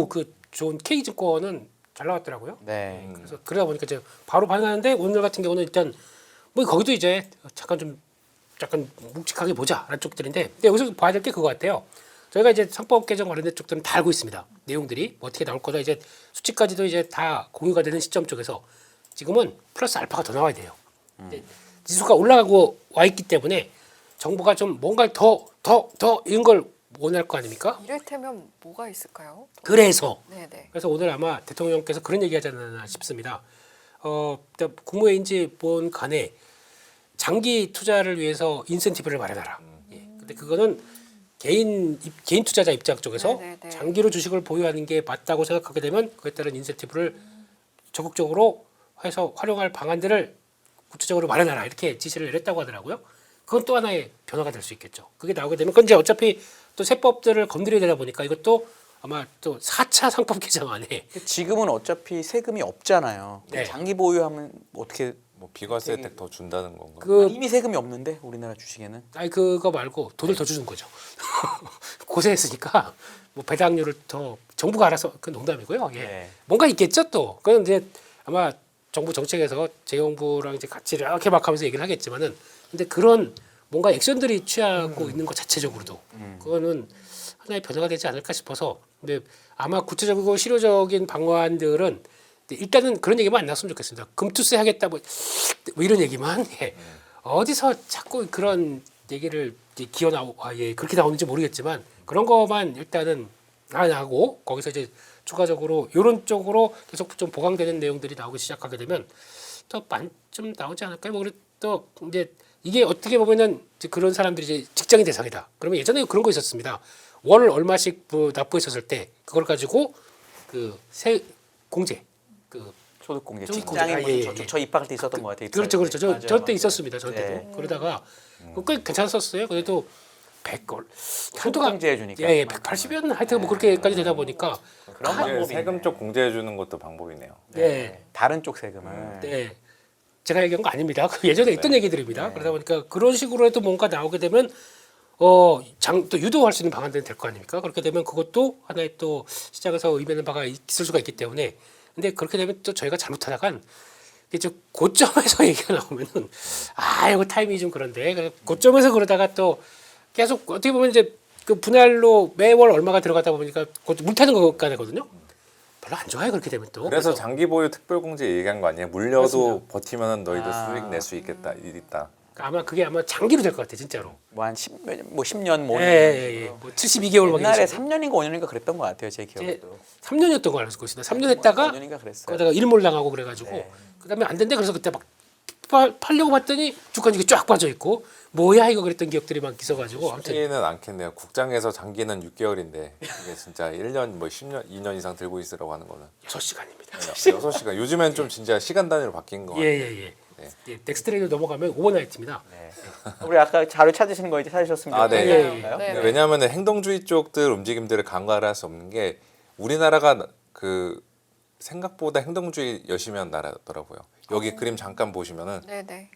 그 좋은 K증권은 잘 나왔더라고요. 네. 그래서 그러다 보니까 이제 바로 반응하는데 오늘 같은 경우는 일단 뭐 거기도 이제 약간 묵직하게 보자라는 쪽들인데 근데 여기서 봐야 될 게 그거 같아요. 저희가 이제 상법 개정 관련된 쪽들은 다 알고 있습니다. 내용들이 뭐 어떻게 나올 거다 이제 수치까지도 이제 다 공유가 되는 시점 쪽에서 지금은 플러스 알파가 더 나와야 돼요. 근데 지수가 올라가고 와 있기 때문에 정부가 좀 뭔가 더 이런 걸 원할 거 아닙니까? 이를테면 뭐가 있을까요? 그래서 네네. 오늘 아마 대통령께서 그런 얘기하지 않았나 싶습니다. 국무회의인지 뭔 간에 장기 투자를 위해서 인센티브를 마련하라. 예. 근데 그거는 개인 투자자 입장 쪽에서 네네네. 장기로 주식을 보유하는 게 맞다고 생각하게 되면 그에 따른 인센티브를 적극적으로 해서 활용할 방안들을 구체적으로 마련하라 이렇게 지시를 내렸다고 하더라고요. 그건 또 하나의 변화가 될 수 있겠죠. 그게 나오게 되면 그건 이제 어차피 또 세법들을 건드려야 되다 보니까 이것도 아마 또 4차 상법 개정안에 지금은 어차피 세금이 없잖아요. 네. 장기 보유하면 어떻게 뭐 비과세 혜택 더 준다는 건가? 그 이미 세금이 없는데 우리나라 주식에는 아니 그거 말고 돈을 더 주는 거죠. 고생했으니까 뭐 배당률을 더 정부가 알아서 그 농담이고요. 예. 네. 뭔가 있겠죠 또. 그건 이제 아마 정부 정책에서 재정부랑 이제 같이 이렇게 막 하면서 얘기를 하겠지만은 근데 그런 뭔가 액션들이 취하고 있는 것 자체적으로도 그거는 하나의 변화가 되지 않을까 싶어서 근데 아마 구체적이고 실효적인 방안들은 일단은 그런 얘기만 안 나왔으면 좋겠습니다. 금투세 하겠다 뭐 이런 얘기만 예. 어디서 자꾸 그런 얘기를 기어 나오 예, 그렇게 나오는지 모르겠지만 그런 것만 일단은 안 하고 거기서 이제 추가적으로 이런 쪽으로 계속 좀 보강되는 내용들이 나오기 시작하게 되면 또 반쯤 나오지 않을까요? 뭐 또 이제 이게 어떻게 보면은 이제 그런 사람들이 이제 직장인 대상이다. 그러면 예전에 그런 거 있었습니다. 월 얼마씩 뭐 납부했었을 때 그걸 가지고 그 세 공제 그 소득공제 소득공제. 직장인 아, 예, 예. 저 입학할 때 있었던 것 같아요. 그렇죠, 그렇죠. 맞아요, 저 때 맞아요. 있었습니다. 저 때도 네. 그러다가 꽤 괜찮았었어요. 그래도 100걸 한도가 소득공제 해주니까. 예, 180이었나 하여튼 뭐 그렇게까지 되다 보니까 그런 그게 방법이 세금 있네. 쪽 공제해 주는 것도 방법이네요. 예, 다른 쪽 세금을 네. 제가 얘기한 거 아닙니다. 그 예전에 있던 얘기들입니다. 그러다 보니까 그런 식으로 해도 뭔가 나오게 되면 또 유도할 수 있는 방안들이 될 거 아닙니까? 그렇게 되면 그것도 하나의 또 시장에서 의미하는 바가 있을 수가 있기 때문에 근데 그렇게 되면 또 저희가 잘못하다간 이제 고점에서 얘기가 나오면은 이거 타이밍이 좀 그런데 그래서 고점에서 그러다가 또 계속 어떻게 보면 이제 그 분할로 매월 얼마가 들어가다 보니까 그것도 물 타는 거가 되거든요. 별로 안 좋아요 그렇게 되면 또. 그래서 장기 보유 특별 공제 얘기한 거 아니에요? 물려도 그렇습니다. 버티면 너희도 아. 수익 낼 수 있겠다. 있다. 아마 그게 아마 장기로 될 것 같아 진짜로. 뭐한 10년 뭐 예. 뭐 72개월 막 옛날에 이러시고. 3년인가 5년인가 그랬던 것 같아요. 제 기억도. 3년이었던 거 알고 있습니다. 3년 했다가 5년인가 그랬어요. 그러다가 일몰당하고 그래가지고 네. 그다음에 안 된대 그래서 그때 막 팔려고 봤더니 주가는 이게 쫙 빠져 있고 뭐야 이거 그랬던 기억들이 막 있어가지고 아무튼 쉽지는 않겠네요. 국장에서 장기는 6개월인데 이게 진짜 1년 뭐 10년 2년 이상 들고 있으라고 하는 거는 6시간입니다. 6시간. 요즘엔 좀 진짜 시간 단위로 바뀐 거 같아요. 예예예. 예, 넥스트레이로 넘어가면 오버나이트입니다. 네. 우리 아까 자료 찾으시는 거 이제 찾으셨으면 아, 네. 좋겠나요? 네. 왜냐하면 행동주의 쪽들 움직임들을 간과를 할 수 없는 게 우리나라가 그 생각보다 행동주의 열심히 한 나라더라고요. 여기 그림 잠깐 보시면은 네네.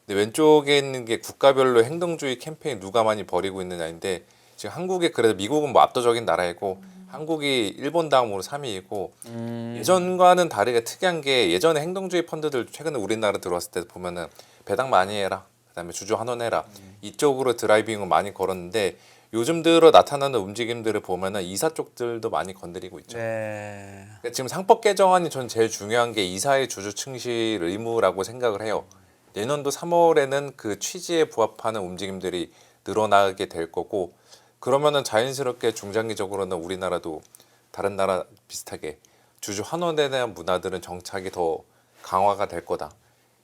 근데 왼쪽에 있는 게 국가별로 행동주의 캠페인 누가 많이 벌이고 있느냐인데 지금 한국이 그래도 미국은 뭐 압도적인 나라이고 한국이 일본 다음으로 3위이고 예전과는 다르게 특이한 게 예전에 행동주의 펀드들 최근에 우리나라 들어왔을 때 보면은 배당 많이 해라 그다음에 주주 환원해라 이쪽으로 드라이빙을 많이 걸었는데 요즘 들어 나타나는 움직임들을 보면은 이사 쪽들도 많이 건드리고 있죠. 네. 그러니까 지금 상법 개정안이 전 제일 중요한 게 이사의 주주 충실 의무라고 생각을 해요. 내년도 3월에는 그 취지에 부합하는 움직임들이 늘어나게 될 거고 그러면은 자연스럽게 중장기적으로는 우리나라도 다른 나라 비슷하게 주주 환원에 대한 문화들은 정착이 더 강화가 될 거다.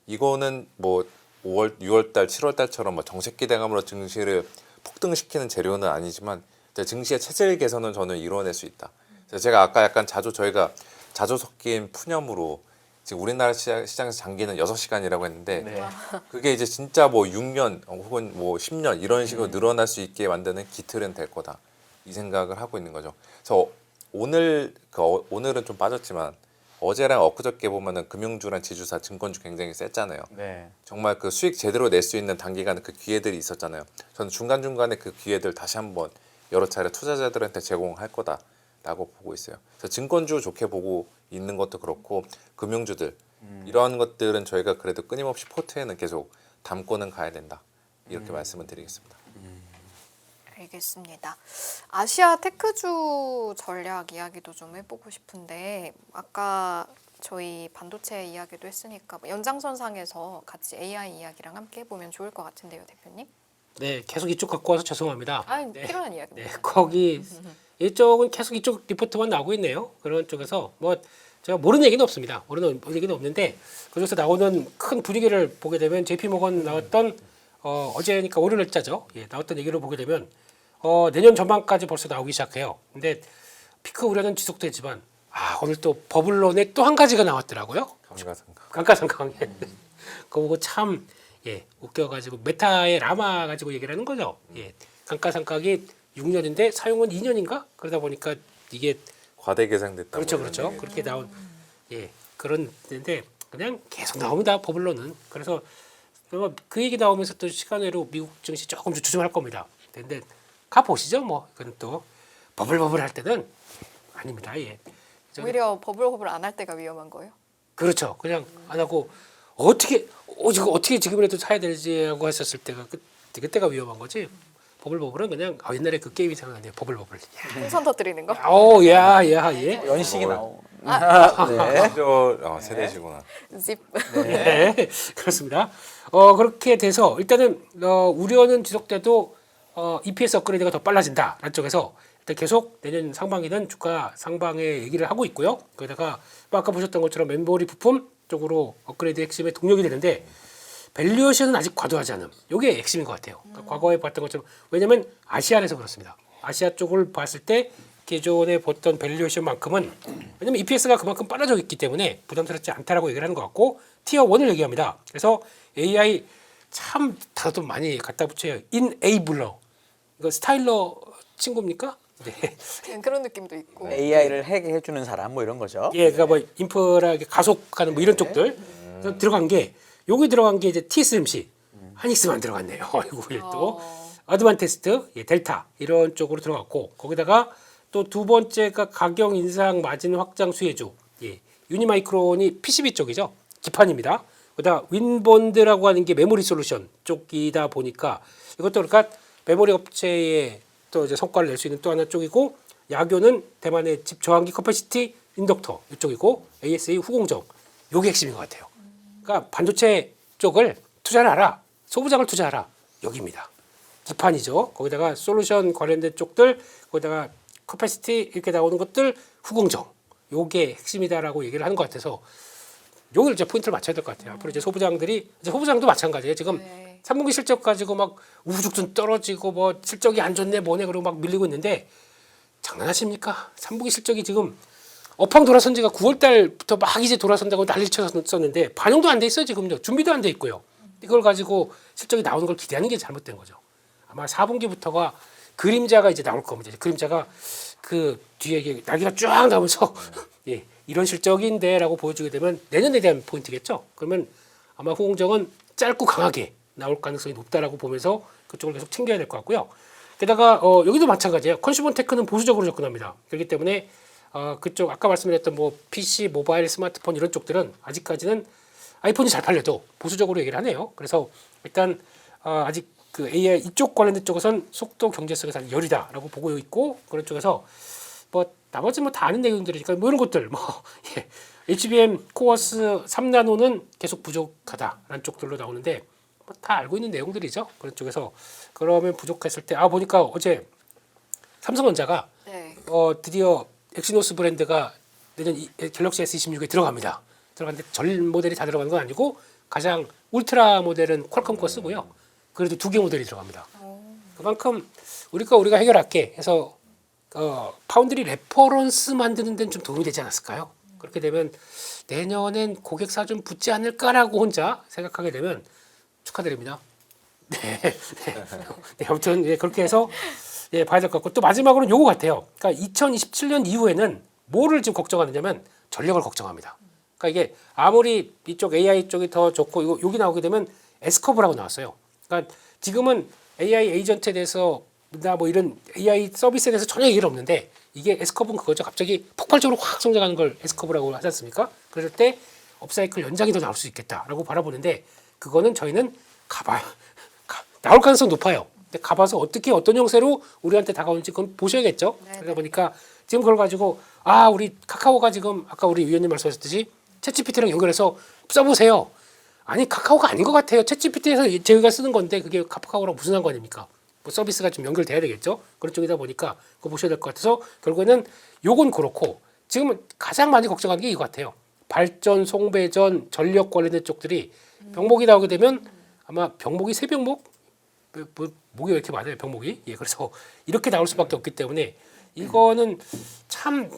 이거는 뭐 5월, 6월달, 7월달처럼 뭐 정책 기대감으로 증시를 폭등시키는 재료는 아니지만 증시의 체질 개선은 저는 이뤄낼 수 있다. 그래서 제가 아까 약간 저희가 자주 섞인 푸념으로 지금 우리나라 시장에서 장기는 6시간이라고 했는데 네. 그게 이제 진짜 뭐 6년 혹은 뭐 10년 이런 식으로 늘어날 수 있게 만드는 기틀은 될 거다. 이 생각을 하고 있는 거죠. 그래서 오늘은 좀 빠졌지만 어제랑 엊그저께 보면은 금융주랑 지주사, 증권주 굉장히 셌잖아요. 네. 정말 그 수익 제대로 낼 수 있는 단기간에 그 기회들이 있었잖아요. 저는 중간중간에 그 기회들 다시 한번 여러 차례 투자자들한테 제공할 거다라고 보고 있어요. 그래서 증권주 좋게 보고 있는 것도 그렇고 금융주들 이러한 것들은 저희가 그래도 끊임없이 포트에는 계속 담고는 가야 된다. 이렇게 말씀을 드리겠습니다. 알겠습니다. 아시아 테크주 전략 이야기도 좀 해보고 싶은데 아까 저희 반도체 이야기도 했으니까 뭐 연장선상에서 같이 AI 이야기랑 함께 해보면 좋을 것 같은데요, 대표님? 네, 계속 이쪽 갖고 와서 죄송합니다. 네. 필요한 이야기입니다. 네, 거기 이쪽은 계속 이쪽 리포트만 나오고 있네요. 그런 쪽에서 뭐 제가 모르는 얘기는 없습니다. 모르는 얘기는 없는데 그중에서 나오는 큰 분위기를 보게 되면 JP모건 나왔던 어제니까 월요일자죠. 예, 나왔던 얘기를 보게 되면 내년 전반까지 벌써 나오기 시작해요. 근데 피크 우려는 지속되지만 오늘 또 버블론에 또 한 가지가 나왔더라고요. 감가상각. 그거 보고 참 웃겨가지고 메타의 라마 가지고 얘기를 하는 거죠. 감가상각이 6년인데 사용은 2년인가? 그러다 보니까 이게 과대 계상됐다. 그렇죠, 뭐 이런 그렇죠. 얘기. 그렇게 나온 그런 데인데 그냥 계속 나옵니다. 버블로는. 그래서 그 얘기 나오면서 또 시간 외로 미국 증시 조금 주춤할 겁니다. 근데 가 보시죠, 뭐 그건 또 버블 할 때는 아닙니다. 오히려 버블 안 할 때가 위험한 거예요. 그렇죠. 그냥 안 하고 어떻게 지금이라도 사야 되지 하고 했었을 때가 그때가 위험한 거지. 버블은 그냥 옛날에 그 게임이 생각나네요. 버블. 풍선 터뜨리는 거. 야, 예. 연식이 뭐, 나오. 네. 세대시구나. 집. 네, 그렇습니다. 그렇게 돼서 일단은 우려는 지속돼도 EPS 업그레이드가 더 빨라진다라는 쪽에서 일단 계속 내년 상반기는 주가 상방의 얘기를 하고 있고요. 거기다가 뭐 아까 보셨던 것처럼 메모리 부품 쪽으로 업그레이드 핵심의 동력이 되는데 밸류에이션은 아직 과도하지 않음. 이게 핵심인 것 같아요. 그러니까 과거에 봤던 것처럼 왜냐하면 아시아에서 그렇습니다. 아시아 쪽을 봤을 때 기존에 봤던 밸류에이션만큼은 왜냐면 EPS가 그만큼 빨라져 있기 때문에 부담스럽지 않다라고 얘기를 하는 것 같고 티어 1을 얘기합니다. 그래서 AI 참 단어도 많이 갖다 붙여요. 인에이블러. 이거 스타일러 친구입니까? 네. 그런 느낌도 있고. AI를 해주는 사람 뭐 이런 거죠. 그러니까 뭐 인프라 가속하는 뭐 이런 쪽들 그래서 들어간 게 여기 들어간 게 이제 TSMC 하닉스만 들어갔네요. 이거 또 어드반테스트, 델타 이런 쪽으로 들어갔고 거기다가 또 두 번째가 가격 인상 마진 확장 수혜주 유니마이크론이 PCB 쪽이죠. 기판입니다. 그다음 윈본드라고 하는 게 메모리 솔루션 쪽이다 보니까 이것도 그러니까 메모리 업체의 또 이제 성과를 낼 수 있는 또 하나 쪽이고 야교는 대만의 집 저항기 커패시티 인덕터 이쪽이고 ASA 후공정 요게 핵심인 것 같아요. 그러니까 반도체 쪽을 투자를 하라, 소부장을 투자하라 여기입니다. 기판이죠. 거기다가 솔루션 관련된 쪽들, 거기다가 커패시티 이렇게 나오는 것들 후공정 요게 핵심이다라고 얘기를 하는 것 같아서 요걸 이제 포인트를 맞춰야 될 것 같아요. 앞으로 이제 소부장도 마찬가지예요. 지금 3분기 실적 가지고 막 우후죽순 떨어지고 뭐 실적이 안 좋네 뭐네 그러고 막 밀리고 있는데 장난하십니까? 3분기 실적이 지금 업황 돌아선 지가 9월 달부터 막 이제 돌아선다고 난리를 쳤었는데 반영도 안 돼 있어요. 지금요. 준비도 안 돼 있고요. 이걸 가지고 실적이 나오는 걸 기대하는 게 잘못된 거죠. 아마 4분기부터가 그림자가 이제 나올 겁니다. 그림자가 그 뒤에 이게 날개가 쫙 나오면서 이런 실적인데라고 보여주게 되면 내년에 대한 포인트겠죠. 그러면 아마 후공정은 짧고 강하게 나올 가능성이 높다라고 보면서 그쪽을 계속 챙겨야 될 것 같고요. 게다가 여기도 마찬가지예요. 컨슈머 테크는 보수적으로 접근합니다. 그렇기 때문에 그쪽 아까 말씀드렸던 뭐 PC, 모바일, 스마트폰 이런 쪽들은 아직까지는 아이폰이 잘 팔려도 보수적으로 얘기를 하네요. 그래서 일단 아직 그 AI 이쪽 관련된 쪽에선 속도 경제성에서 아직 열이다라고 보고 있고 그런 쪽에서 뭐 나머지 뭐 다 아는 내용들이니까 뭐 이런 것들 HBM 코어스 3나노는 계속 부족하다라는 쪽들로 나오는데 뭐 다 알고 있는 내용들이죠. 그런 쪽에서 그러면 부족했을 때 보니까 어제 삼성전자가 드디어 엑시노스 브랜드가 내년 갤럭시 S26에 들어갑니다. 들어갔는데 전 모델이 다 들어가는 건 아니고 가장 울트라 모델은 퀄컴 거 쓰고요. 그래도 2개 모델이 들어갑니다. 그만큼 우리가 해결할게 해서 파운드리 레퍼런스 만드는 데는 좀 도움이 되지 않았을까요? 그렇게 되면 내년엔 고객사 좀 붙지 않을까라고 혼자 생각하게 되면 축하드립니다. 네, 아무튼 그렇게 해서 봐야 될 것 같고 또 마지막으로는 요거 같아요. 그러니까 2027년 이후에는 뭐를 지금 걱정하느냐면 전력을 걱정합니다. 그러니까 이게 아무리 이쪽 AI 쪽이 더 좋고 이거 여기 나오게 되면 S커브라고 나왔어요. 그러니까 지금은 AI 에이전트에 대해서 나 뭐 이런 AI 서비스에 대해서 전혀 얘기를 없는데 이게 S커브는 그거죠. 갑자기 폭발적으로 확 성장하는 걸 S커브라고 하지 않습니까? 그럴 때 업사이클 연장이 더 나올 수 있겠다라고 바라보는데 그거는 저희는 나올 가능성 높아요. 근데 가봐서 어떻게 어떤 형태로 우리한테 다가오는지 그건 보셔야겠죠. 그러다 보니까 지금 그걸 가지고 우리 카카오가 지금 아까 우리 위원님 말씀하셨듯이 챗GPT랑 연결해서 써보세요. 아니 카카오가 아닌 것 같아요. 챗GPT에서 저희가 쓰는 건데 그게 카카오랑 무슨 상관입니까? 뭐 서비스가 좀 연결돼야 되겠죠. 그런 쪽이다 보니까 그거 보셔야 될 것 같아서 결국에는 요건 그렇고 지금은 가장 많이 걱정하는 게 이거 같아요. 발전, 송배전, 전력 관련된 쪽들이 병목이 나오게 되면 아마 병목이 세 병목? 목이 왜 이렇게 많아요 병목이? 그래서 이렇게 나올 수밖에 없기 때문에 이거는 참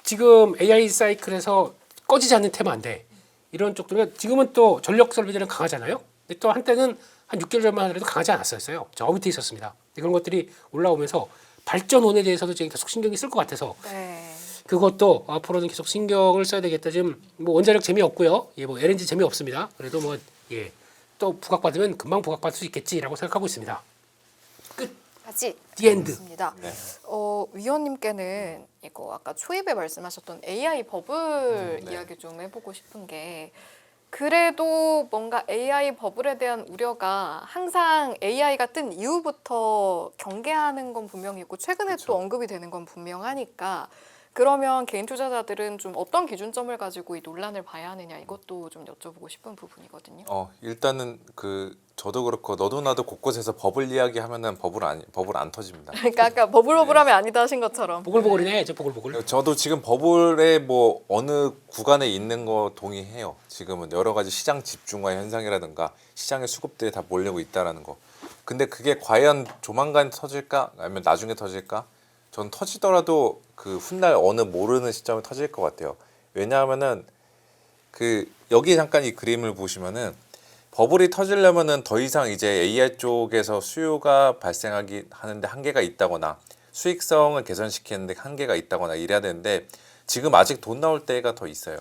지금 AI 사이클에서 꺼지지 않는 테마인데 이런 쪽들은 지금은 또 전력 설비들은 강하잖아요. 근데 또 한때는 한 6개월 전만 하더라도 강하지 않았었어요. 저 밑에 있었습니다. 그런 것들이 올라오면서 발전원에 대해서도 지금 계속 신경이 쓸 것 같아서 네. 그것도 앞으로는 계속 신경을 써야 되겠다. 지금 뭐 원자력 재미없고요. 예, 뭐 LNG 재미없습니다. 그래도 뭐 예, 또 부각받으면 금방 부각받을 수 있겠지라고 생각하고 있습니다. 아직 The end. 있습니다. 위원님께는 이거 아까 초입에 말씀하셨던 AI 버블 네. 이야기 좀 해보고 싶은 게 그래도 뭔가 AI 버블에 대한 우려가 항상 AI가 뜬 이후부터 경계하는 건 분명히고 최근에 또 언급이 되는 건 분명하니까 그러면 개인 투자자들은 좀 어떤 기준점을 가지고 이 논란을 봐야 하느냐 이것도 좀 여쭤보고 싶은 부분이거든요. 일단은 저도 그렇고 너도 나도 곳곳에서 버블 이야기하면은 버블 안 터집니다. 그러니까 아까 버블하면 아니다 하신 것처럼 보글보글이네, 저 보글보글. 저도 지금 버블의 뭐 어느 구간에 있는 거 동의해요. 지금은 여러 가지 시장 집중화 현상이라든가 시장의 수급들이 다 몰리고 있다라는 거. 근데 그게 과연 조만간 터질까 아니면 나중에 터질까? 전 터지더라도 그 훗날 어느 모르는 시점에 터질 것 같아요. 왜냐하면은 여기 잠깐 이 그림을 보시면은 버블이 터지려면은 더 이상 이제 AI 쪽에서 수요가 발생하기 하는데 한계가 있다거나 수익성을 개선시키는데 한계가 있다거나 이래야 되는데 지금 아직 돈 나올 때가 더 있어요.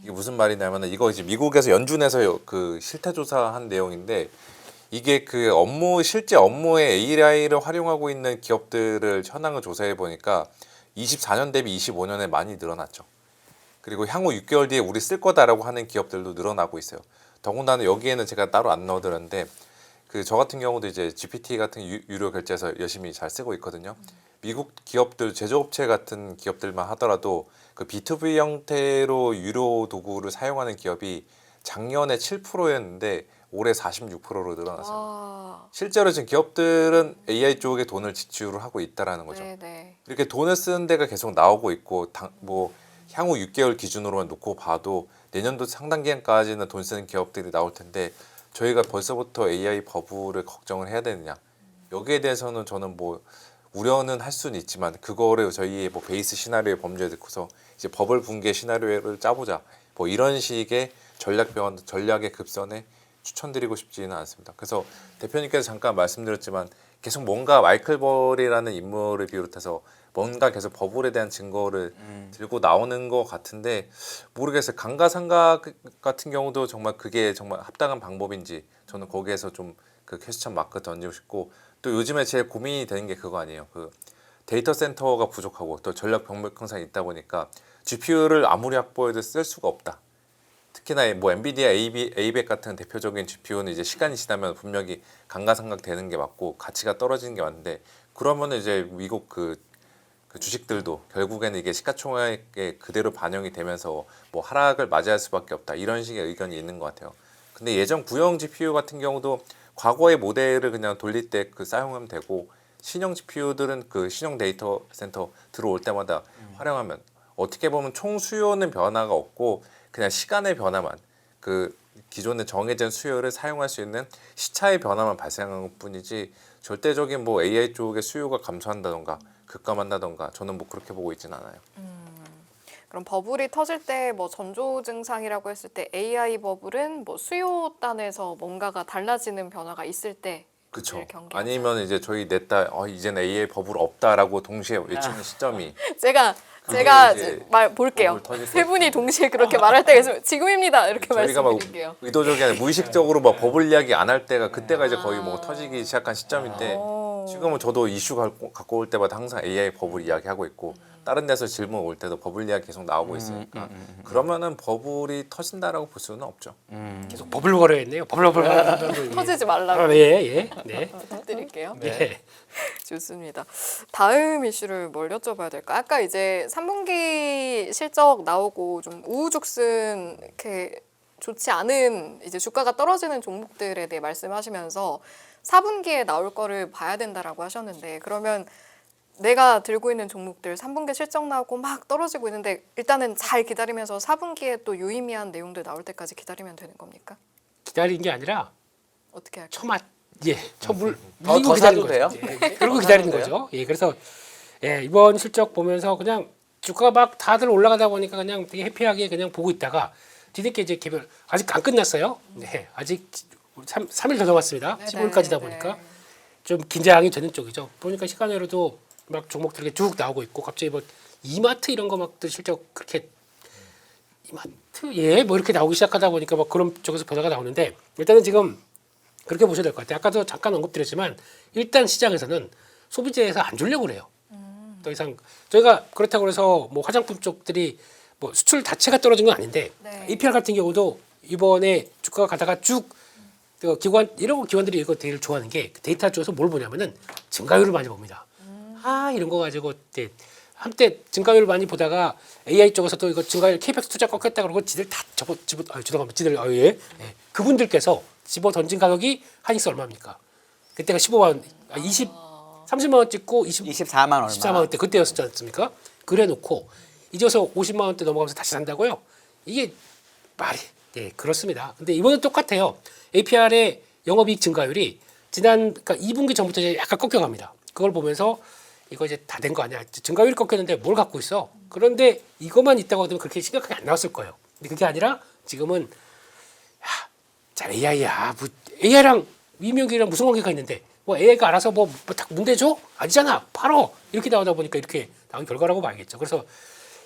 이게 무슨 말이냐면은 이거 이제 미국에서 연준에서 그 실태 조사한 내용인데 이게 실제 업무에 AI를 활용하고 있는 기업들을 현황을 조사해 보니까 24년 대비 25년에 많이 늘어났죠. 그리고 향후 6개월 뒤에 우리 쓸 거다라고 하는 기업들도 늘어나고 있어요. 더군다나 여기에는 제가 따로 안 넣어드렸는데 저 같은 경우도 이제 GPT 같은 유료 결제해서 열심히 잘 쓰고 있거든요. 미국 기업들 제조업체 같은 기업들만 하더라도 그 B2B 형태로 유료 도구를 사용하는 기업이 작년에 7%였는데 올해 46%로 늘어났어요. 와, 실제로 지금 기업들은 AI 쪽에 돈을 지출을 하고 있다라는 거죠. 네네. 이렇게 돈을 쓰는 데가 계속 나오고 있고 향후 6개월 기준으로만 놓고 봐도 내년도 상당 기간까지는 돈 쓰는 기업들이 나올 텐데 저희가 벌써부터 AI 버블을 걱정을 해야 되느냐? 여기에 대해서는 저는 뭐 우려는 할 수는 있지만 그거를 저희의 뭐 베이스 시나리오에 범죄에 넣고서 이제 버블 붕괴 시나리오를 짜보자. 뭐 이런 식의 전략의 급선에 추천드리고 싶지는 않습니다. 그래서 대표님께서 잠깐 말씀드렸지만 계속 뭔가 마이클 벌이라는 인물을 비롯해서 뭔가 계속 버블에 대한 증거를 들고 나오는 것 같은데 모르겠어요. 감가상각 같은 경우도 정말 그게 정말 합당한 방법인지 저는 거기에서 좀 그 퀘스천 마크 던지고 싶고 또 요즘에 제일 고민이 되는 게 그거 아니에요. 데이터 센터가 부족하고 또 전력 병목 현상이 있다 보니까 GPU를 아무리 확보해도 쓸 수가 없다. 특히나 뭐 엔비디아 A100 같은 대표적인 GPU는 이제 시간이 지나면 분명히 감가상각 되는 게 맞고 가치가 떨어지는 게 맞는데 그러면은 이제 미국 그 주식들도 결국에는 이게 시가총액에 그대로 반영이 되면서 뭐 하락을 맞이할 수밖에 없다 이런 식의 의견이 있는 것 같아요. 근데 예전 구형 GPU 같은 경우도 과거의 모델을 그냥 돌릴 때 사용하면 되고 신형 GPU들은 신형 데이터 센터 들어올 때마다 활용하면 어떻게 보면 총 수요는 변화가 없고 그냥 시간의 변화만 기존에 정해진 수요를 사용할 수 있는 시차의 변화만 발생한 것 뿐이지 절대적인 뭐 AI 쪽의 수요가 감소한다던가 급감한다던가 저는 뭐 그렇게 보고 있지는 않아요. 그럼 버블이 터질 때 뭐 전조 증상이라고 했을 때 AI 버블은 뭐 수요단에서 뭔가가 달라지는 변화가 있을 때 그렇죠. 경계하자. 아니면 이제 저희 냈다 이제는 AI 버블 없다라고 동시에 외치는 시점이 제가 이제 볼게요. 버블 터질 수 세 분이 있다. 동시에 그렇게 말할 때가 있으면 지금입니다 이렇게 저희가 막 말씀드릴게요. 의도적이 아니라 무의식적으로 막 버블 이야기 안 할 때가 그때가 이제 거의 뭐 터지기 시작한 시점인데 지금은 저도 이슈 갖고 올 때마다 항상 AI 버블 이야기 하고 있고 다른 데서 질문 올 때도 버블 이야기 계속 나오고 있으니까 그러면은 버블이 터진다라고 볼 수는 없죠. 계속 버블거려했네요. 버블버블. 터지지 말라고 예. 네. 부탁드릴게요. 네. 좋습니다. 다음 이슈를 뭘 여쭤봐야 될까? 아까 이제 3분기 실적 나오고 좀 우후죽순 이렇게 좋지 않은 이제 주가가 떨어지는 종목들에 대해 말씀하시면서 4분기에 나올 거를 봐야 된다라고 하셨는데 그러면 내가 들고 있는 종목들 3분기 실적 나오고 막 떨어지고 있는데 일단은 잘 기다리면서 4분기에 또 유의미한 내용들 나올 때까지 기다리면 되는 겁니까? 기다리는 게 아니라 어떻게 할까요? 처맛 처물 더 밀고 사도 기다리는 돼요? 거죠. 예, 그러고 기다리는 거죠. 예, 그래서 이번 실적 보면서 그냥 주가가 막 다들 올라가다 보니까 그냥 되게 해피하게 그냥 보고 있다가 뒤늦게 이제 개별 아직 안 끝났어요. 네, 아직 3일 더 남았습니다. 15일까지다 보니까 좀 긴장이 되는 쪽이죠. 보니까 시간으로도 막 종목들이 쭉 나오고 있고 갑자기 뭐 이마트 이런 거 막도 실적 그렇게 이마트 뭐 이렇게 나오기 시작하다 보니까 막 그런 쪽에서 변화가 나오는데 일단은 지금 그렇게 보셔야 될 것 같아요. 아까도 잠깐 언급드렸지만 일단 시장에서는 소비재에서 안 주려고 그래요. 더 이상 저희가 그렇다고 해서 뭐 화장품 쪽들이 뭐 수출 자체가 떨어진 건 아닌데 네. APR 같은 경우도 이번에 주가가 가다가 쭉 그 기관 이런 기관들이 이거 되게 좋아하는 게 데이터 쪽에서 뭘 보냐면은 증가율을 많이 봅니다. 아 이런 거 가지고 이제 한때 증가율을 많이 보다가 AI 쪽에서도 이거 증가율 KPX 투자 꺾였다 그러고 지들 다 죄송합니다. 지들 예. 그분들께서 집어 던진 가격이 한익스 얼마입니까? 그때가 15만 원, 30만 원 찍고 24만 얼마. 14만 원대 그때였지 않습니까? 그래놓고 이제서 50만 원대 넘어가면서 다시 산다고요? 이게 말이 그렇습니다. 근데 이번엔 똑같아요. APR의 영업이익 증가율이 지난 그러니까 2분기 전부터 이제 약간 꺾여갑니다. 그걸 보면서 이거 이제 다 된 거 아니야? 증가율이 꺾였는데 뭘 갖고 있어? 그런데 이것만 있다고 하면 그렇게 심각하게 안 나왔을 거예요. 근데 그게 아니라 지금은 잘 AI야. 뭐 AI랑 위명이랑 무슨 관계가 있는데 뭐 AI가 알아서 딱 문대줘? 아니잖아. 팔어. 이렇게 나오다 보니까 이렇게 나온 결과라고 봐야겠죠. 그래서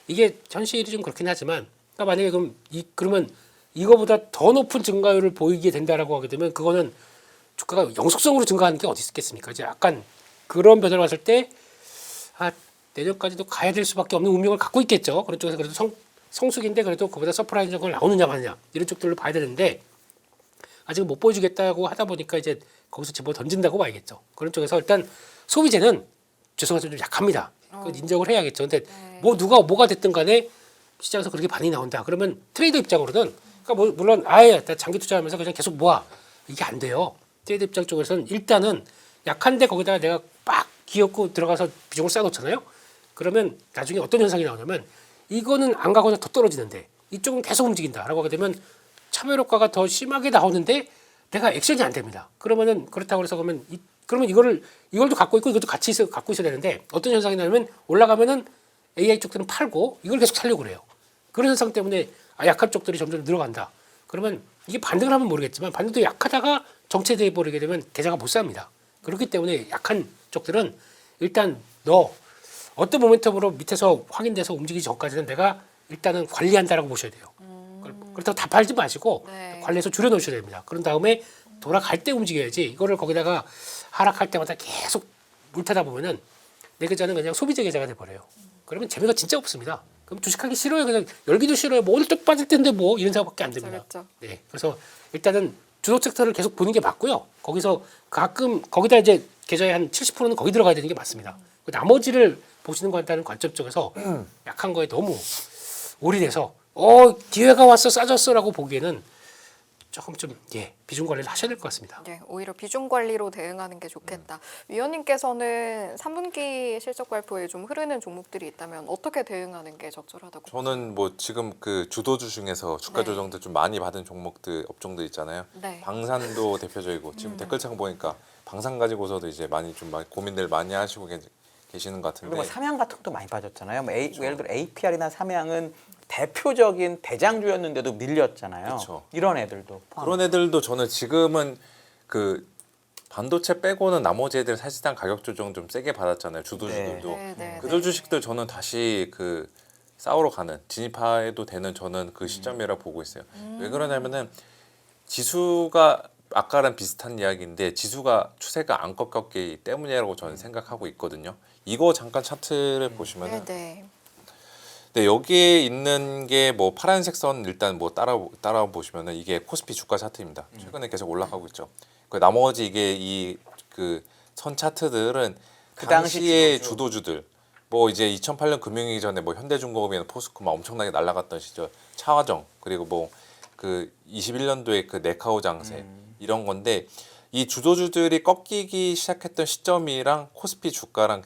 이게 현실이 좀 그렇긴 하지만 그러니까 만약에 그러면 이거보다 더 높은 증가율을 보이게 된다라고 하게 되면 그거는 주가가 영속성으로 증가하는 게 어디 있겠습니까? 이제 약간 그런 변화를 봤을 때 내년까지도 가야 될 수밖에 없는 운명을 갖고 있겠죠. 그런 쪽에서 그래도 성숙인데 그래도 그보다 서프라이즈한 걸 나오느냐 마느냐 이런 쪽들을 봐야 되는데 아직 못 보여주겠다고 하다 보니까 이제 거기서 집어 던진다고 봐야겠죠. 그런 쪽에서 일단 소비재는 죄송하지만 좀 약합니다. 그건 인정을 해야겠죠. 근데 뭐 누가 뭐가 됐든 간에 시장에서 그렇게 반응이 나온다. 그러면 트레이더 입장으로는 그러니까 물론 아예 장기 투자하면서 그냥 계속 모아 이게 안 돼요. 트레이더 입장 쪽에서는 일단은 약한데 거기다가 내가 빡 기어고 들어가서 비중을 쌓아놓잖아요. 그러면 나중에 어떤 현상이 나오냐면 이거는 안 가거나 더 떨어지는데 이쪽은 계속 움직인다라고 하게 되면 차별 효과가 더 심하게 나오는데 내가 액션이 안 됩니다. 그러면은 그렇다고 해서 그러면 이걸도 갖고 있고 이것도 같이 갖고 있어야 되는데 어떤 현상이 나냐면 올라가면은 AI 쪽들은 팔고 이걸 계속 살려고 그래요. 그런 현상 때문에 약한 쪽들이 점점 늘어간다. 그러면 이게 반등을 하면 모르겠지만 반등도 약하다가 정체돼 버리게 되면 계좌가 못 삽니다. 그렇기 때문에 약한 쪽들은 일단 어떤 모멘텀으로 밑에서 확인돼서 움직이기 전까지는 내가 일단은 관리한다라고 보셔야 돼요. 그렇다고 다 팔지 마시고 네. 관리해서 줄여놓으셔야 됩니다. 그런 다음에 돌아갈 때 움직여야지 이거를 거기다가 하락할 때마다 계속 물타다 보면은 내 계좌는 그냥 소비재 계좌가 돼버려요. 그러면 재미가 진짜 없습니다. 그럼 주식하기 싫어요. 그냥 열기도 싫어요. 뭐 오늘 또 빠질 텐데 뭐 이런 생각밖에 안 듭니다. 그렇죠. 네, 그래서 일단은 주도 섹터를 계속 보는 게 맞고요. 거기서 가끔 거기다 이제 계좌의 한 70%는 거기 들어가야 되는 게 맞습니다. 나머지를 보시는 거다는 관점 쪽에서 약한 거에 너무 올인해서 기회가 왔어 싸졌어라고 보기에는 조금 좀 비중 관리를 하셔야 될 것 같습니다. 네, 오히려 비중 관리로 대응하는 게 좋겠다. 위원님께서는 3분기 실적 발표에 좀 흐르는 종목들이 있다면 어떻게 대응하는 게 적절하다고? 저는 뭐 지금 그 주도주 중에서 주가 네. 조정들 좀 많이 받은 종목들 업종들 있잖아요. 네. 방산도 대표적이고 지금 댓글창 보니까 방산 가지고서도 이제 많이 고민들 많이 하시고 계시는 것 그리고 같은데 뭐 삼양 같은 것도 많이 빠졌잖아요. 뭐 예를 들어 APR이나 삼양은 대표적인 대장주였는데도 밀렸잖아요. 그쵸. 이런 애들도 포함. 그런 애들도 저는 지금은 그 반도체 빼고는 나머지 애들 사실상 가격 조정 좀 세게 받았잖아요. 주도주들도. 네. 그들 주식들 저는 다시 그 싸우러 가는 진입해도 되는 저는 그 시점이라 보고 있어요. 왜 그러냐면은 지수가 아까랑 비슷한 이야기인데 지수가 추세가 안 꺾였기 때문이라고 저는 생각하고 있거든요. 이거 잠깐 차트를 보시면은 네. 네, 여기에 있는 게 뭐 파란색 선 일단 뭐 따라 보시면은 이게 코스피 주가 차트입니다. 최근에 계속 올라가고 있죠. 그 나머지 이게 이 그 선 차트들은 그 당시 당시의 주도주들 뭐 이제 2008년 금융위기 전에 뭐 현대중공업이나 포스코 막 엄청나게 날아갔던 시절 차화정 그리고 뭐 그 21년도에 그 네카오 장세 이런 건데 이 주도주들이 꺾이기 시작했던 시점이랑 코스피 주가랑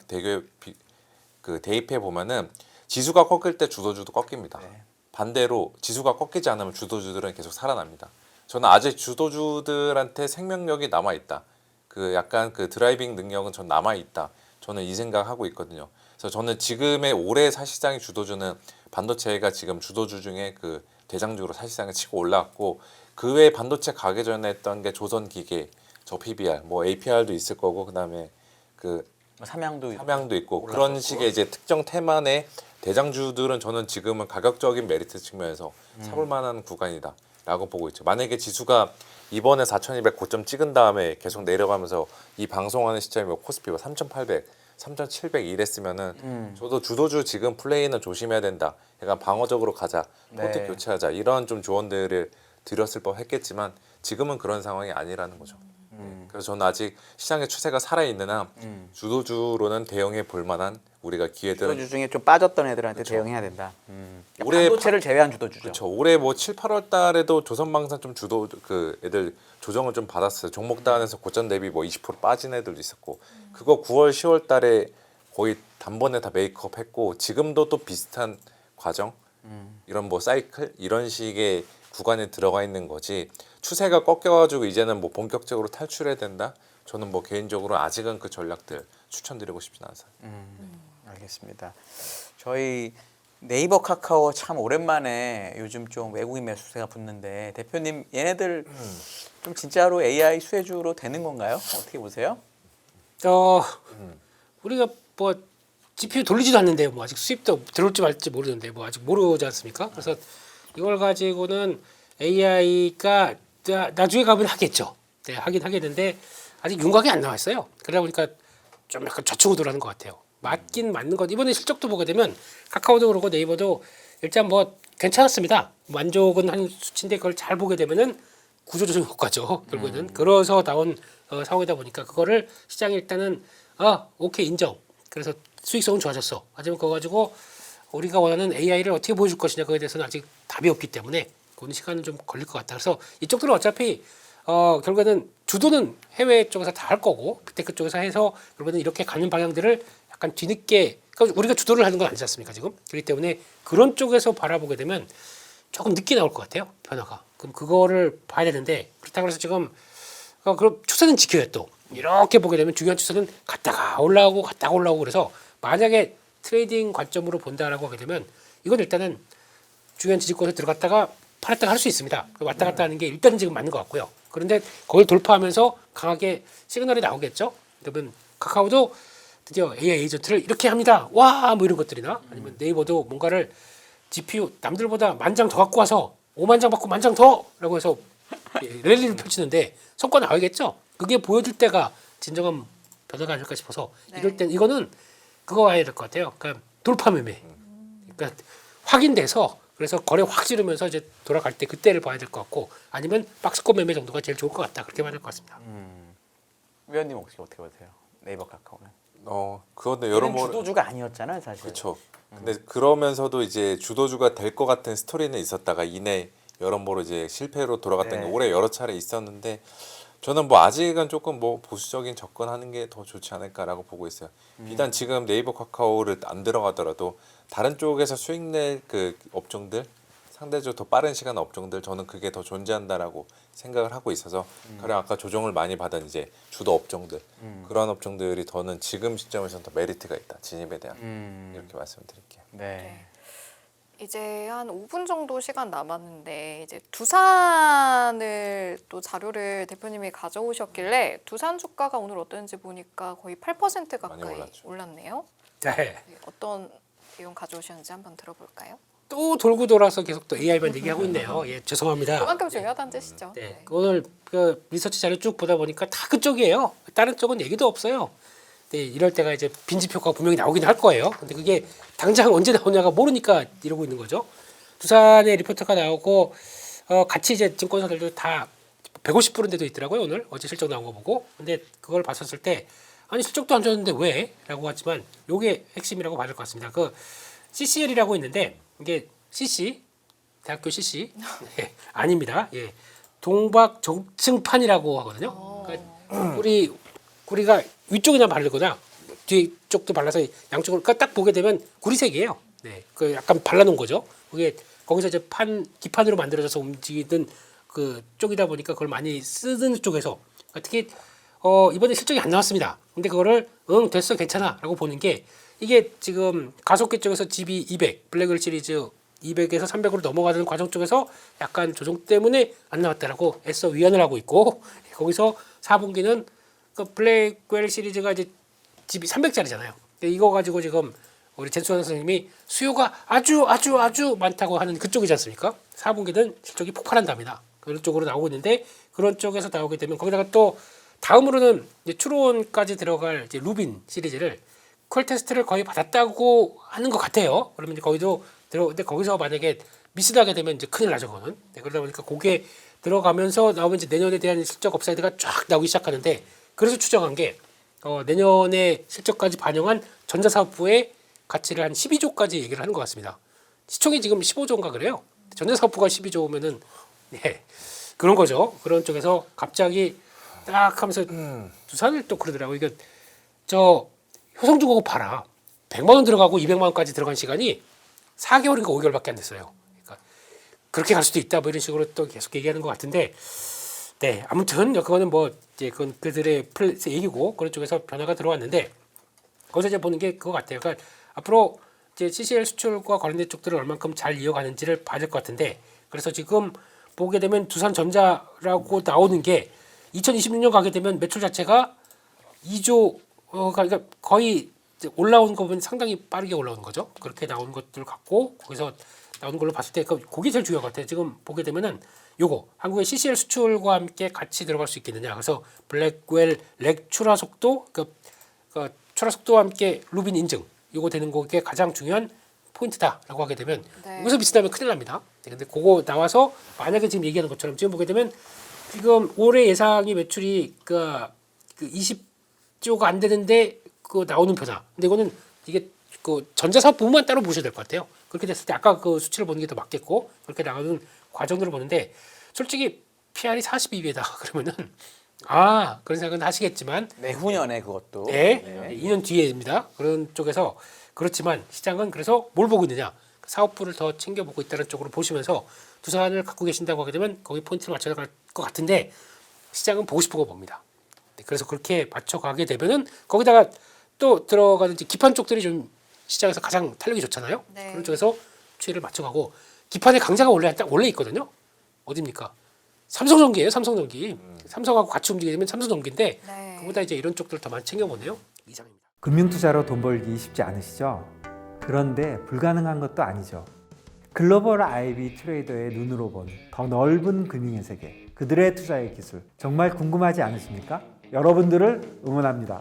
대입해 보면은 지수가 꺾일 때 주도주도 꺾입니다. 네. 반대로 지수가 꺾이지 않으면 주도주들은 계속 살아납니다. 저는 아직 주도주들한테 생명력이 남아 있다. 그 약간 그 드라이빙 능력은 전 남아 있다. 저는 이 생각하고 있거든요. 그래서 저는 지금의 올해 사실상의 주도주는 반도체가 지금 주도주 중에 그 대장주로 사실상에 치고 올라왔고 그 외에 반도체 가기 전에 했던 게 조선기계, 저 PBR, 뭐 APR도 있을 거고 그다음에 그 삼양도 있고 그런 식의 이제 특정 테마의 대장주들은 저는 지금은 가격적인 메리트 측면에서 사볼 만한 구간이다라고 보고 있죠. 만약에 지수가 이번에 4,200 고점 찍은 다음에 계속 내려가면서 이 방송하는 시점이 코스피가 3,800, 3,700 이랬으면은 저도 주도주 지금 플레이는 조심해야 된다. 약간 방어적으로 가자, 포트 네. 교체하자 이런 좀 조언들을 드렸을 법했겠지만 지금은 그런 상황이 아니라는 거죠. 그래서 저는 아직 시장의 추세가 살아 있는 한 주도주로는 대응해 볼 만한 우리가 기회들은 주도주 중에 좀 빠졌던 애들한테 대응해야 된다. 올해 반도체를 제외한 주도주죠. 그렇죠. 올해 뭐 7, 8월 달에도 조선방산 좀 주도 그 애들 조정을 좀 받았어요. 종목 단에서 고점 대비 뭐 20% 빠진 애들도 있었고 그거 9월, 10월 달에 거의 단번에 다 메이크업 했고 지금도 또 비슷한 과정 이런 뭐 사이클 이런 식의 구간에 들어가 있는 거지 추세가 꺾여가지고 이제는 뭐 본격적으로 탈출해야 된다. 저는 뭐 개인적으로 아직은 그 전략들 추천드리고 싶진 않아요. 알겠습니다. 저희 네이버 카카오 참 오랜만에 요즘 좀 외국인 매수세가 붙는데 대표님 얘네들 좀 진짜로 AI 수혜주로 되는 건가요? 어떻게 보세요? 우리가 뭐 GPU 돌리지도 않는데 뭐 아직 수입도 들어올지 말지 모르는데 뭐 아직 모르지 않습니까? 그래서 이걸 가지고는 AI가 나중에 가면 하겠죠. 네, 하긴 하겠는데 아직 윤곽이 안 나왔어요. 그러다 보니까 좀 약간 좌측으로 돌아가는 것 같아요. 맞긴 맞는 것. 이번에 실적도 보게 되면 카카오도 그렇고 네이버도 일단 뭐 괜찮았습니다. 만족은 한 수치인데 그걸 잘 보게 되면은 구조조정 효과죠. 결국에는 그래서 나온 상황이다 보니까 그거를 시장이 일단은 오케이 인정. 그래서 수익성은 좋아졌어. 하지만 그거 가지고 우리가 원하는 AI를 어떻게 보여줄 것이냐 그거에 대해서는 아직 답이 없기 때문에 그건 시간은 좀 걸릴 것 같다. 그래서 이쪽들은 어차피 결국에는 주도는 해외 쪽에서 다 할 거고 빅테크 쪽에서 해서 결국에는 이렇게 가는 방향들을 약간 뒤늦게 그러니까 우리가 주도를 하는 건 아니지 않습니까 지금? 그렇기 때문에 그런 쪽에서 바라보게 되면 조금 늦게 나올 것 같아요 변화가. 그럼 그거를 봐야 되는데 그렇다고 해서 지금 그럼 추세는 지켜야 또 이렇게 보게 되면 중요한 추세는 갔다가 올라오고 그래서 만약에 트레이딩 관점으로 본다라고 하게 되면 이건 일단은 중요한 지지권에 들어갔다가 팔았다가 할 수 있습니다. 왔다 갔다 하는 게 일단은 지금 맞는 것 같고요. 그런데 그걸 돌파하면서 강하게 시그널이 나오겠죠. 그러면 카카오도 드디어 AI 에이전트를 이렇게 합니다. 와, 뭐 이런 것들이나 아니면 네이버도 뭔가를 GPU 남들보다 10,000장 더 갖고 와서 50,000장 받고 10,000장 더라고 해서 랠리를 펼치는데 성과 나오겠죠. 그게 보여줄 때가 진정한 변화가 아닐까 싶어서 이럴 땐 이거는 그거 와야 될 것 같아요. 그러니까 돌파 매매. 그러니까 확인돼서 그래서 거래 확 지르면서 이제 돌아갈 때 그때를 봐야 될 것 같고 아니면 박스권 매매 정도가 제일 좋을 것 같다. 그렇게 봐야 될 것 같습니다. 위원님 혹시 어떻게 보세요? 네이버 카카오는? 그런데 얘는 여러모로 주도주가 아니었잖아요 사실. 그렇죠. 근데 그러면서도 이제 주도주가 될 것 같은 스토리는 있었다가 이내 여러모로 이제 실패로 돌아갔던 네. 게 올해 여러 차례 있었는데 저는 뭐 아직은 조금 뭐 보수적인 접근하는 게 더 좋지 않을까라고 보고 있어요. 비단 지금 네이버 카카오를 안 들어가더라도 다른 쪽에서 수익 낼 그 업종들 상대적으로 더 빠른 시간 업종들 저는 그게 더 존재한다라고 생각을 하고 있어서 가령 아까 조정을 많이 받은 이제 주도 업종들 그런 업종들이 더는 지금 시점에서는 더 메리트가 있다 진입에 대한 이렇게 말씀드릴게요. 네. 이제 한 5분 정도 시간 남았는데 이제 두산을 또 자료를 대표님이 가져오셨길래 두산 주가가 오늘 어떤지 보니까 거의 8% 많이 가까이 올랐죠. 올랐네요. 네. 네, 어떤 내용 가져오셨는지 한번 들어볼까요? 또 돌고 돌아서 계속 또 AI만 얘기하고 있네요. 예, 죄송합니다. 그만큼 중요하다는 뜻이죠. 네, 오늘 그 리서치 자료 쭉 보다 보니까 다 그쪽이에요. 다른 쪽은 얘기도 없어요. 네, 이럴 때가 이제 빈집효과가 분명히 나오긴 할 거예요. 근데 그게 당장 언제 나오냐가 모르니까 이러고 있는 거죠. 두산의 리포트가 나오고 같이 이제 증권사들도 다 150%인 데도 있더라고요. 오늘 어제 실적 나온 거 보고. 근데 그걸 봤었을 때 아니 실적도 안 좋았는데 왜? 라고 하지만 요게 핵심이라고 봐야 될 것 같습니다. 그 CCL이라고 있는데 이게 CC 대학교 CC 네, 아닙니다. 예, 동박 정층판이라고 하거든요. 그러니까 구리가 위쪽이나 바르거나 뒤쪽도 발라서 양쪽을 그러니까 딱 보게 되면 구리색이에요. 네, 그 약간 발라놓은 거죠. 그게 거기서 이제 기판으로 만들어져서 움직이는 그 쪽이다 보니까 그걸 많이 쓰는 쪽에서 특히 이번에 실적이 안 나왔습니다. 근데 그거를 됐어 괜찮아라고 보는 게 이게 지금 가속기 쪽에서 GB200 블랙홀 시리즈 200에서 300으로 넘어가는 과정 쪽에서 약간 조정 때문에 안 나왔다라고 애써 위안을 하고 있고 거기서 4분기는 그 블랙홀 시리즈가 이제 집이 300짜리잖아요. 이거 가지고 지금 우리 젠수원 선생님이 수요가 아주 많다고 하는 그쪽이지 않습니까? 4분기는 실적이 폭발한답니다. 그런 쪽으로 나오고 있는데 그런 쪽에서 나오게 되면 거기다가 또 다음으로는 이제 추론까지 들어갈 이제 루빈 시리즈를 퀄 테스트를 거의 받았다고 하는 것 같아요. 그러면 이제 거기도 근데 거기서 만약에 미스하게 되면 이제 큰일 나죠, 그거는. 네, 그러다 보니까 그게 들어가면서 나오면 이제 내년에 대한 실적 업사이드가 쫙 나오기 시작하는데 그래서 추정한 게 내년에 실적까지 반영한 전자사업부의 가치를 한 12조까지 얘기를 하는 것 같습니다. 시총이 지금 15조인가 그래요. 전자사업부가 12조면은 네, 그런 거죠. 그런 쪽에서 갑자기 딱 하면서 두산을 또 그러더라고요. 이게 저 효성중공업 봐라. 100만 원 들어가고 200만 원까지 들어간 시간이 4개월인가 5개월밖에 안 됐어요. 그러니까 그렇게 갈 수도 있다. 뭐 이런 식으로 또 계속 얘기하는 것 같은데, 네 아무튼 그거는 뭐 이제 그건 그들의 얘기고 그런 쪽에서 변화가 들어왔는데 거기서 이제 보는 게 그거 같아요. 그러니까 앞으로 이제 CCL 수출과 관련된 쪽들을 얼만큼 잘 이어가는지를 봐야 될 것 같은데, 그래서 지금 보게 되면 두산전자라고 나오는 게 2026년 가게 되면 매출 자체가 2조 그러니까 거의 이제 올라오는 거 보면 상당히 빠르게 올라오는 거죠. 그렇게 나오는 것들 갖고 거기서 나오는 걸로 봤을 때 그게 제일 중요한 것 같아요. 지금 보게 되면은 요거 한국의 CCL 수출과 함께 같이 들어갈 수 있겠느냐. 그래서 블랙웰 렉 출하 속도 그 출하 속도와 함께 루빈 인증 요거 되는 게 가장 중요한 포인트다라고 하게 되면 네. 여기서 미스나면 큰일 납니다. 네, 근데 그거 나와서 만약에 지금 얘기하는 것처럼 지금 보게 되면 지금 올해 예상이 매출이 그 20조가 안 되는데 그 나오는 변화. 근데 이거는 이게 그 전자사업 부분만 따로 보셔야 될 것 같아요. 그렇게 됐을 때 아까 그 수치를 보는 게 더 맞겠고 그렇게 나가는 과정들을 보는데 솔직히 PR이 42배다 그러면은 그런 생각은 하시겠지만 내후년에 그것도. 네, 2년 뒤에입니다. 그런 쪽에서 그렇지만 시장은 그래서 뭘 보고 있느냐? 사업부를 더 챙겨보고 있다는 쪽으로 보시면서 두산을 갖고 계신다고 하게 되면 거기 포인트를 맞춰야 갈 것 같은데 시장은 보고 싶은 거 봅니다. 네, 그래서 그렇게 맞춰가게 되면은 거기다가 또 들어가는 이제 기판 쪽들이 좀 시장에서 가장 탄력이 좋잖아요. 네. 그런 쪽에서 추이를 맞춰가고 기판의 강자가 원래 있거든요. 어디입니까? 삼성전기예요. 삼성전기. 삼성하고 같이 움직이게 되면 삼성전기인데 네. 그보다 이제 이런 쪽들 더 많이 챙겨보네요. 이상입니다. 금융투자로 돈 벌기 쉽지 않으시죠? 그런데 불가능한 것도 아니죠. 글로벌 IB 트레이더의 눈으로 본 더 넓은 금융의 세계, 그들의 투자의 기술 정말 궁금하지 않으십니까? 여러분들을 응원합니다.